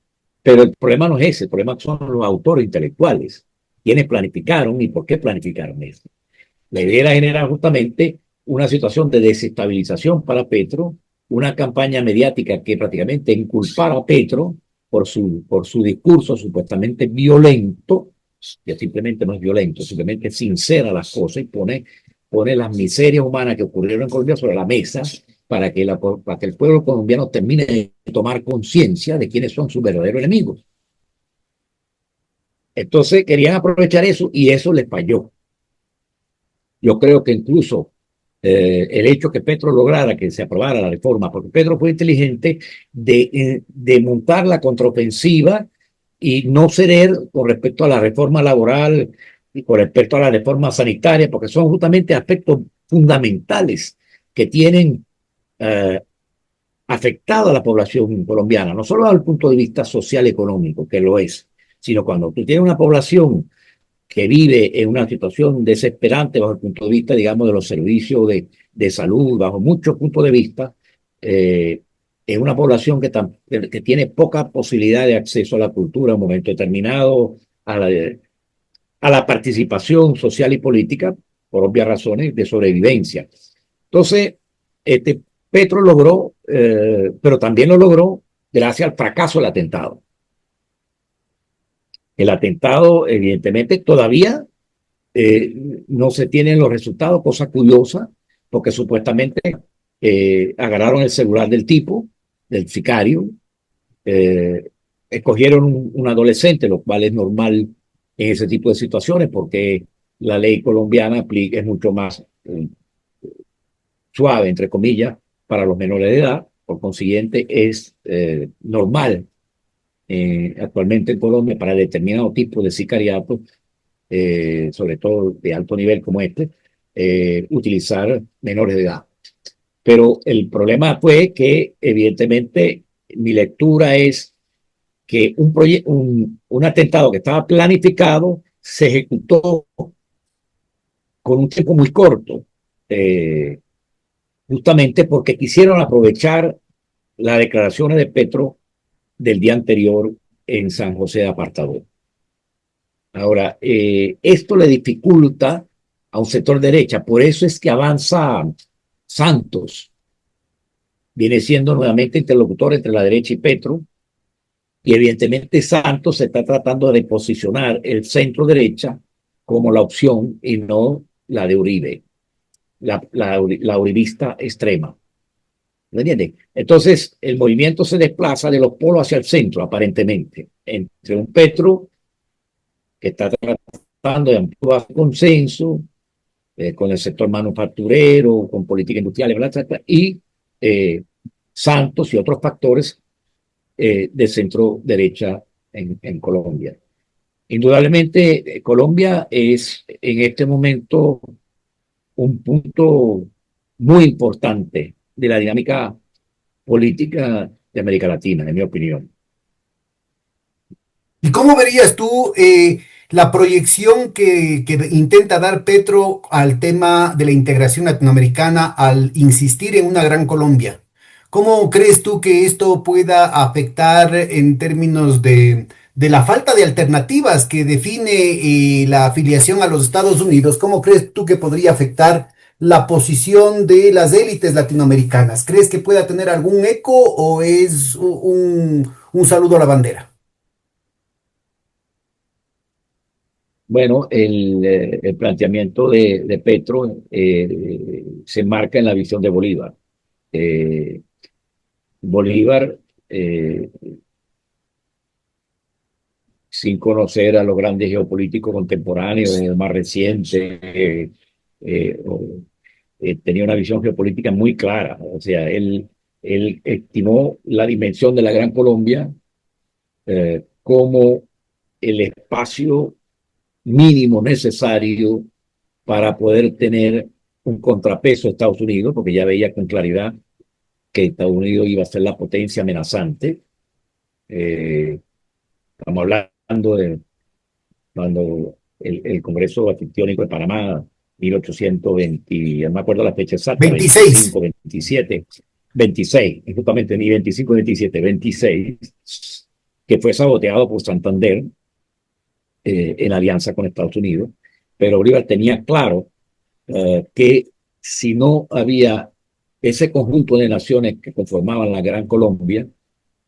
pero el problema no es ese, el problema son los autores intelectuales, quienes planificaron y por qué planificaron eso. La idea era generar justamente una situación de desestabilización para Petro, una campaña mediática que prácticamente inculpara a Petro por su discurso supuestamente violento, que simplemente no es violento, simplemente sincera las cosas y pone las miserias humanas que ocurrieron en Colombia sobre la mesa para que el pueblo colombiano termine de tomar conciencia de quiénes son sus verdaderos enemigos. Entonces querían aprovechar eso y eso les falló. Yo creo que incluso el hecho que Petro lograra que se aprobara la reforma, porque Petro fue inteligente de montar la contraofensiva y no ceder con respecto a la reforma laboral y con respecto a la reforma sanitaria, porque son justamente aspectos fundamentales que tienen eh, afectada a la población colombiana, no solo desde el punto de vista social económico, que lo es, sino cuando tú tienes una población que vive en una situación desesperante bajo el punto de vista, digamos, de los servicios de salud, bajo muchos puntos de vista, es una población que tiene poca posibilidad de acceso a la cultura en un momento determinado, a la participación social y política, por obvias razones de sobrevivencia. Entonces, Petro logró, pero también lo logró gracias al fracaso del atentado. El atentado, evidentemente, todavía no se tienen los resultados, cosa curiosa, porque supuestamente agarraron el celular del tipo, del sicario, eh, escogieron un adolescente, lo cual es normal en ese tipo de situaciones, porque la ley colombiana aplica, es mucho más suave, entre comillas, para los menores de edad. Por consiguiente, es normal actualmente en Colombia para determinado tipo de sicariato, sobre todo de alto nivel como este, utilizar menores de edad. Pero el problema fue que, evidentemente, mi lectura es que un atentado que estaba planificado se ejecutó con un tiempo muy corto, justamente porque quisieron aprovechar las declaraciones de Petro del día anterior en San José de Apartador. Ahora, esto le dificulta a un sector derecha, por eso es que avanza Santos, viene siendo nuevamente interlocutor entre la derecha y Petro, y evidentemente Santos se está tratando de posicionar el centro derecha como la opción y no la de Uribe, la uribista extrema. ¿Me entiendes? Entonces, el movimiento se desplaza de los polos hacia el centro, aparentemente, entre un Petro que está tratando de ampliar consenso con el sector manufacturero, con política industrial, etcétera, y Santos y otros factores de centro derecha en Colombia. Indudablemente, Colombia es en este momento un punto muy importante de la dinámica política de América Latina, en mi opinión.
¿Y cómo verías tú la proyección que intenta dar Petro al tema de la integración latinoamericana al insistir en una gran Colombia? ¿Cómo crees tú que esto pueda afectar en términos de la falta de alternativas que define la afiliación a los Estados Unidos? ¿Cómo crees tú que podría afectar la posición de las élites latinoamericanas? ¿Crees que pueda tener algún eco o es un saludo a la bandera?
Bueno, el planteamiento de Petro se marca en la visión de Bolívar. Eh, Bolívar, eh, sin conocer a los grandes geopolíticos contemporáneos, el más reciente, eh, tenía una visión geopolítica muy clara. O sea, él estimó la dimensión de la Gran Colombia como el espacio mínimo necesario para poder tener un contrapeso a Estados Unidos, porque ya veía con claridad que Estados Unidos iba a ser la potencia amenazante. Estamos hablando de cuando el Congreso Anfictiónico de Panamá, 1820, no me acuerdo la fecha exacta,
26.
25, 27, 26, justamente ni 25, 27, 26, que fue saboteado por Santander en alianza con Estados Unidos, pero Bolívar tenía claro que si no había ese conjunto de naciones que conformaban la Gran Colombia,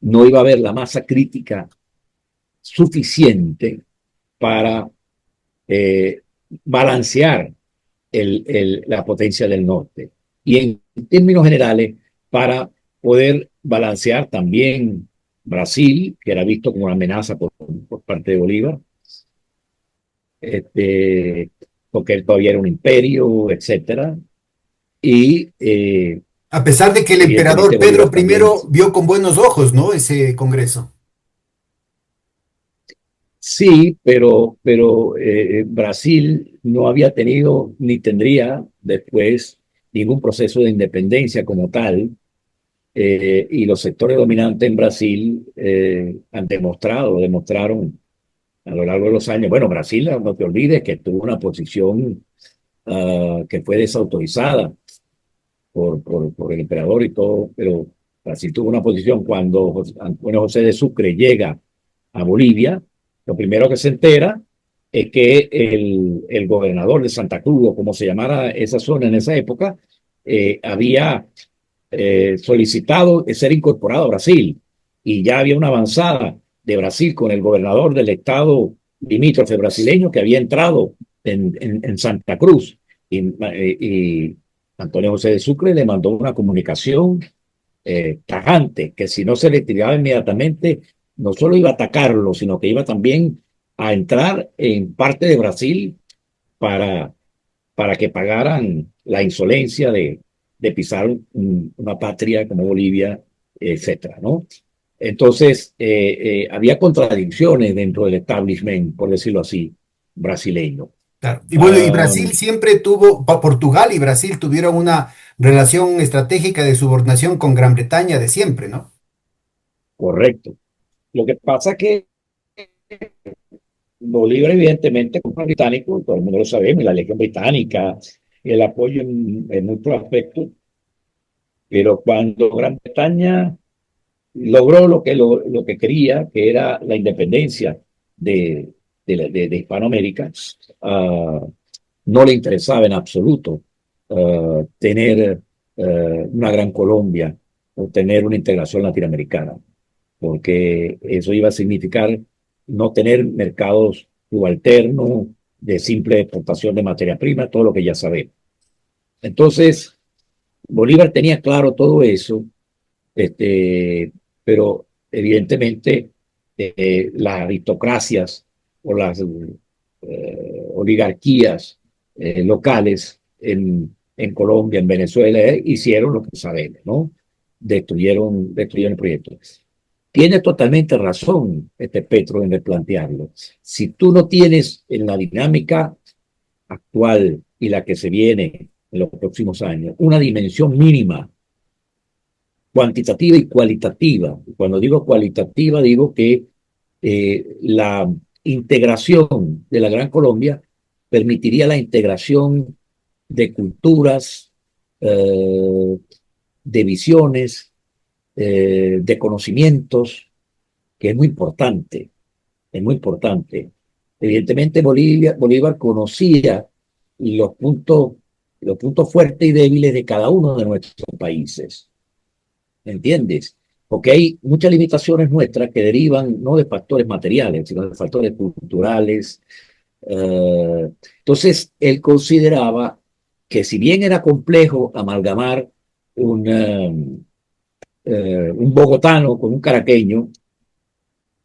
no iba a haber la masa crítica suficiente para eh, balancear la potencia del norte. Y en términos generales, para poder balancear también Brasil, que era visto como una amenaza por parte de Bolívar, porque él todavía era un imperio, etcétera. Y
A pesar de que el
evidentemente
emperador Pedro
Bolívar también.
I vio con buenos ojos, ¿no? Ese congreso.
Sí, pero Brasil no había tenido ni tendría después ningún proceso de independencia como tal, y los sectores dominantes en Brasil demostraron a lo largo de los años. Bueno, Brasil, no te olvides que tuvo una posición que fue desautorizada por el emperador y todo, pero Brasil tuvo una posición cuando Antonio José de Sucre llega a Bolivia, lo primero que se entera es que el gobernador de Santa Cruz, o como se llamara esa zona en esa época, había solicitado ser incorporado a Brasil, y ya había una avanzada de Brasil con el gobernador del estado limítrofe brasileño que había entrado en Santa Cruz. Y Antonio José de Sucre le mandó una comunicación tajante, que si no se retiraba inmediatamente, no solo iba a atacarlo, sino que iba también a entrar en parte de Brasil para, para que pagaran la insolencia de pisar una patria como Bolivia, etcétera, ¿no? Entonces, había contradicciones dentro del establishment, por decirlo así, brasileño.
Claro. Y bueno, y Brasil
Um,
siempre tuvo, Portugal y Brasil tuvieron una relación estratégica de subordinación con Gran Bretaña de siempre, ¿no?
Correcto. Lo que pasa es que Bolívar, evidentemente, como británico, todo el mundo lo sabemos, y la Legión Británica, el apoyo en muchos aspectos, pero cuando Gran Bretaña logró lo que quería, que era la independencia de Hispanoamérica, no le interesaba en absoluto tener una gran Colombia o tener una integración latinoamericana, porque eso iba a significar no tener mercados subalternos de simple exportación de materia prima, todo lo que ya sabemos. Entonces, Bolívar tenía claro todo eso, este, pero evidentemente las aristocracias o las oligarquías locales en Colombia, en Venezuela, hicieron lo que sabemos, ¿no? Destruyeron el proyecto. Tiene totalmente razón este Petro en plantearlo. Si tú no tienes en la dinámica actual y la que se viene en los próximos años una dimensión mínima cuantitativa y cualitativa. Cuando digo cualitativa, digo que la integración de la Gran Colombia permitiría la integración de culturas, eh, de visiones, de conocimientos, que es muy importante, es muy importante. Evidentemente Bolívar conocía los puntos fuertes y débiles de cada uno de nuestros países. ¿Entiendes? Porque hay muchas limitaciones nuestras que derivan no de factores materiales, sino de factores culturales. Entonces, él consideraba que si bien era complejo amalgamar un bogotano con un caraqueño,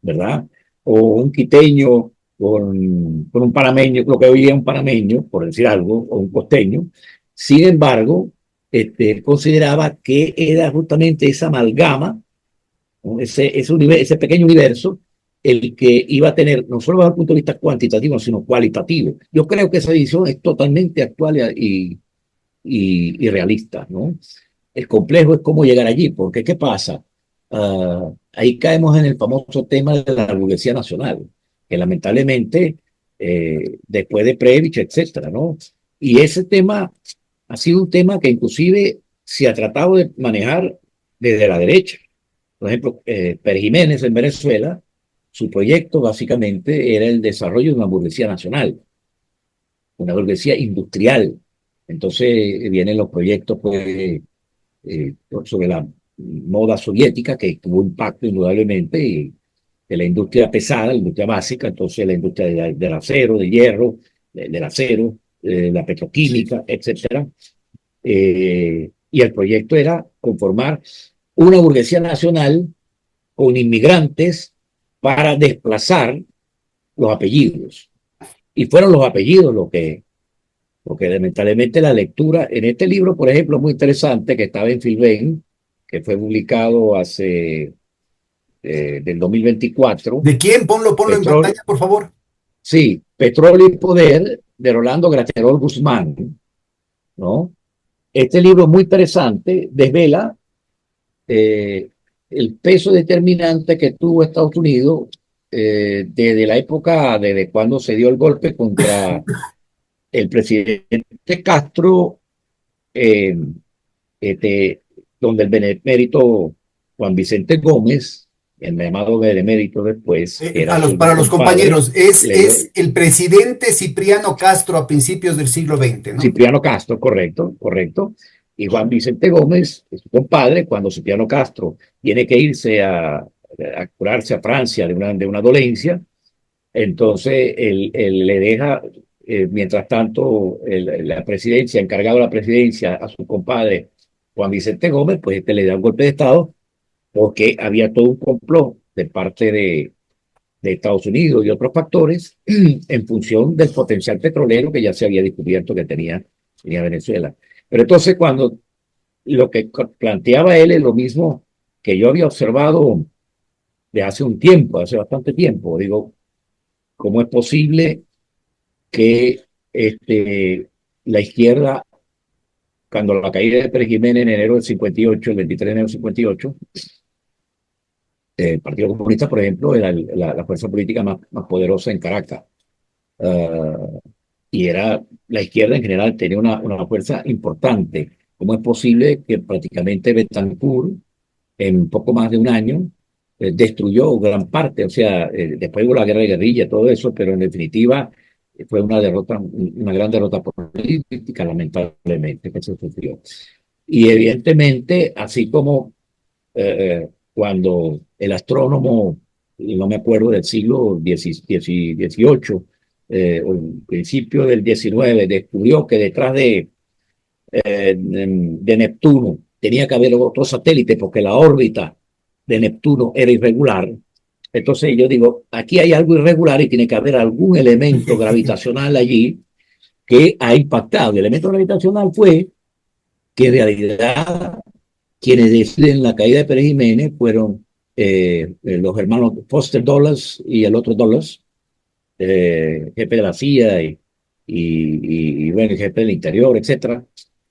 ¿verdad? O un quiteño con un panameño, lo que hoy es un panameño, por decir algo, o un costeño. Sin embargo, consideraba que era justamente esa amalgama, ¿no? Ese pequeño universo, el que iba a tener, no solo desde el punto de vista cuantitativo, sino cualitativo. Yo creo que esa visión es totalmente actual y realista, ¿no? El complejo es cómo llegar allí, porque ¿qué pasa? ahí caemos en el famoso tema de la burguesía nacional, que lamentablemente, después de Previch, etcétera, ¿no? Y ese tema ha sido un tema que inclusive se ha tratado de manejar desde la derecha. Por ejemplo, Pérez Jiménez en Venezuela, su proyecto básicamente era el desarrollo de una burguesía nacional, una burguesía industrial. Entonces vienen los proyectos pues, sobre la moda soviética, que tuvo impacto indudablemente, y de la industria pesada, la industria básica, entonces la industria del acero, del hierro, del acero, la petroquímica, etcétera. Y el proyecto era conformar una burguesía nacional con inmigrantes para desplazar los apellidos. Y fueron los apellidos porque lamentablemente la lectura, en este libro, por ejemplo, muy interesante, que estaba en Filben, que fue publicado hace, del 2024,
¿De quién? Ponlo en
Petróleo,
pantalla, por favor.
sí, Petróleo y Poder, de Rolando Graterol Guzmán, ¿no? Este libro muy interesante desvela eh, el peso determinante que tuvo Estados Unidos desde la época, desde cuando se dio el golpe contra el presidente Castro, eh, este, donde el benemérito Juan Vicente Gómez, el llamado benemérito después, que era su
Para los
compadre,
compañeros, es,
le dio
es el presidente Cipriano Castro a principios del siglo XX, ¿no?
Cipriano Castro, correcto, correcto. Y Juan Vicente Gómez, su compadre, cuando Cipriano Castro tiene que irse a curarse a Francia de una dolencia, entonces él le deja, mientras tanto, la presidencia, encargado de la presidencia a su compadre Juan Vicente Gómez, pues este le da un golpe de Estado porque había todo un complot de parte de Estados Unidos y otros factores en función del potencial petrolero que ya se había descubierto que tenía Venezuela. Pero entonces cuando lo que planteaba él es lo mismo que yo había observado de hace un tiempo, hace bastante tiempo, digo, ¿cómo es posible que la izquierda, cuando la caída de Pérez Jiménez en enero del 58, el 23 de enero del 58, el Partido Comunista, por ejemplo, era la fuerza política más poderosa en Caracas? Uh, y era la izquierda en general tenía una fuerza importante. ¿Cómo es posible que prácticamente Betancourt, en poco más de un año, destruyó gran parte? O sea, después hubo la guerra de guerrilla, todo eso, pero en definitiva fue una derrota, una gran derrota política, lamentablemente, que se sufrió. Y evidentemente, así como cuando el astrónomo, no me acuerdo del siglo XVIII, o el principio del XIX, descubrió que detrás de Neptuno tenía que haber otro satélite porque la órbita de Neptuno era irregular. Entonces yo digo, aquí hay algo irregular y tiene que haber algún elemento gravitacional allí que ha impactado. El elemento gravitacional fue que en realidad quienes deciden la caída de Pérez Jiménez fueron los hermanos Foster Dulles y el otro Dulles, jefe de la CIA y bueno, el jefe del interior, etcétera,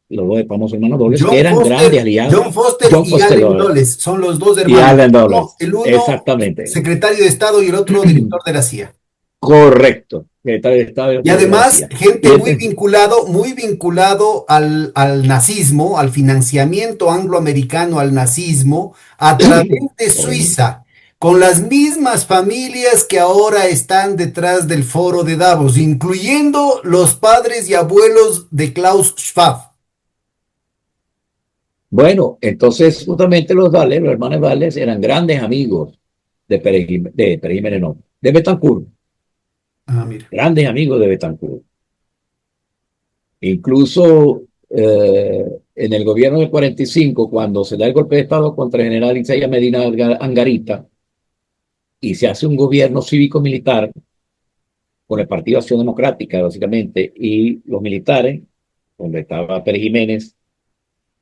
los dos famosos hermanos Dulles, que eran grandes aliados.
John Foster
John
y
Foster
Allen
Dulles
Dulles son los dos
y
hermanos.
Allen
No,
Dulles,
el uno
exactamente.
secretario de Estado y el otro director de la CIA.
Correcto, secretario de Estado y
Y
otro de la
además,
CIA.
gente
Y este,
muy vinculado al nazismo, al financiamiento angloamericano al nazismo, a través de Suiza, con las mismas familias que ahora están detrás del foro de Davos, incluyendo los padres y abuelos de Klaus Schwab.
bueno, entonces justamente los Dulles, los hermanos Dulles, eran grandes amigos de Pérez Jiménez, no, de Betancourt,
Ah, mira.
grandes amigos de Betancourt. Incluso en el gobierno del 45, cuando se da el golpe de Estado contra el general Isaías Medina Angarita y se hace un gobierno cívico-militar con el Partido Acción Democrática, básicamente, y los militares, donde estaba Pérez Jiménez,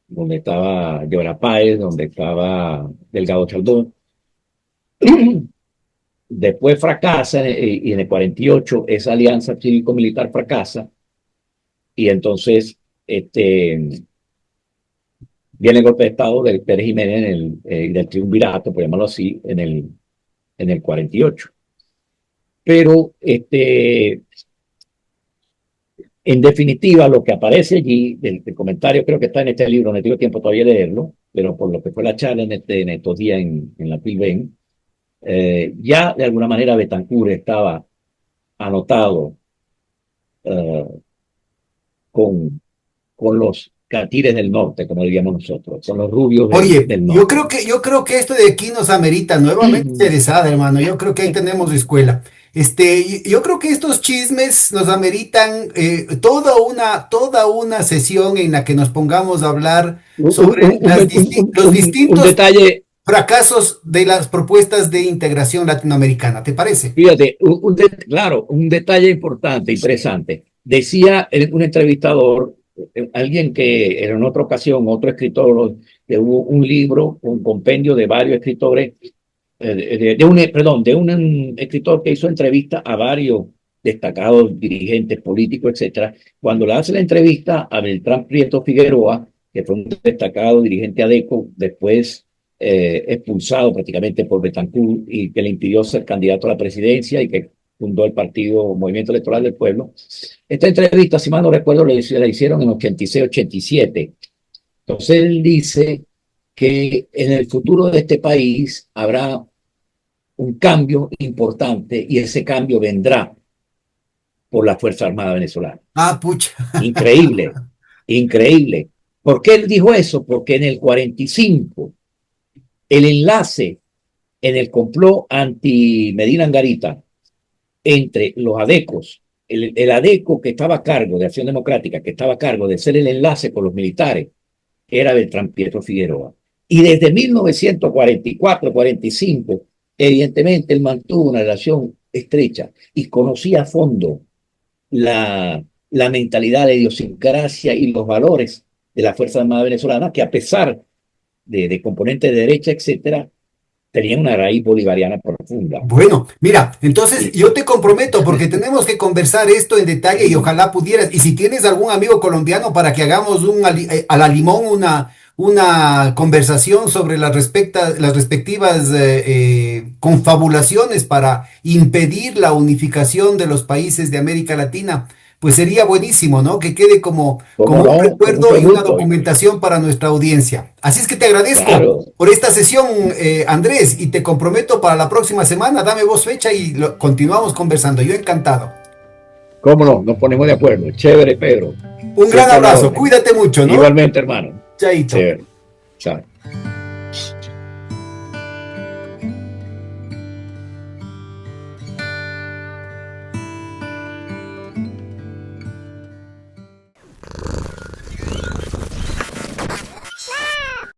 donde estaba Llora Páez, donde estaba Delgado Chaldón, después fracasa y en el 48 esa alianza cívico-militar fracasa y entonces viene el golpe de Estado del Pérez Jiménez del triunvirato, por llamarlo así, en el 48. Pero en definitiva, lo que aparece allí, del comentario, creo que está en este libro, no he tenido tiempo todavía de leerlo, pero por lo que fue la charla en estos días en la PILBEN, ya de alguna manera Betancur estaba anotado eh, con, con los catires del norte, como diríamos nosotros, con los rubios
Oye,
del
yo
norte.
creo que, yo creo que esto de aquí nos amerita nuevamente interesada, hermano. Yo creo que ahí tenemos escuela. Yo creo que estos chismes nos ameritan toda una sesión en la que nos pongamos a hablar sobre los
Un
distintos
detalle.
fracasos de las propuestas de integración latinoamericana. ¿Te parece?
Fíjate, claro, un detalle importante, interesante. Decía un entrevistador, alguien que en otra ocasión, otro escritor, que hubo un libro, un compendio de varios escritores, de un escritor que hizo entrevista a varios destacados dirigentes políticos, etcétera. Cuando le hace la entrevista a Beltrán Prieto Figueroa, que fue un destacado dirigente ADECO, después expulsado prácticamente por Betancourt y que le impidió ser candidato a la presidencia y que fundó el partido Movimiento Electoral del Pueblo. Esta entrevista, si mal no recuerdo, la hicieron en 86-87. Entonces él dice que en el futuro de este país habrá un cambio importante y ese cambio vendrá por la Fuerza Armada Venezolana.
Ah, pucha.
Increíble, increíble. ¿Por qué él dijo eso? Porque en el 45 el enlace en el complot anti-Medina Angarita entre los adecos, el adeco que estaba a cargo de Acción Democrática, que estaba a cargo de ser el enlace con los militares, era Beltrán Pietro Figueroa. Y desde 1944-45, evidentemente él mantuvo una relación estrecha y conocía a fondo la mentalidad, la idiosincrasia y los valores de la Fuerza Armada Venezolana, que a pesar de componentes de derecha, etcétera, tenían una raíz bolivariana profunda.
Bueno, mira, entonces
Y,
yo te comprometo porque tenemos que conversar esto en detalle y ojalá pudieras, y si tienes algún amigo colombiano para que hagamos a la limón una conversación sobre las respectivas confabulaciones para impedir la unificación de los países de América Latina, pues sería buenísimo, ¿no? Que quede como
¿cómo
un
no? Con
recuerdo
mucho
y una
gusto.
documentación para nuestra audiencia. Así es que te agradezco
Claro,
por esta sesión, Andrés, y te comprometo para la próxima semana. Dame vos fecha y continuamos conversando. Yo encantado.
cómo no, nos ponemos de acuerdo. Chévere, Pedro.
Un gran
Siempre a la
abrazo.
orden.
Cuídate mucho, ¿no?
Igualmente, hermano.
Chaito.
Chévere. Chao.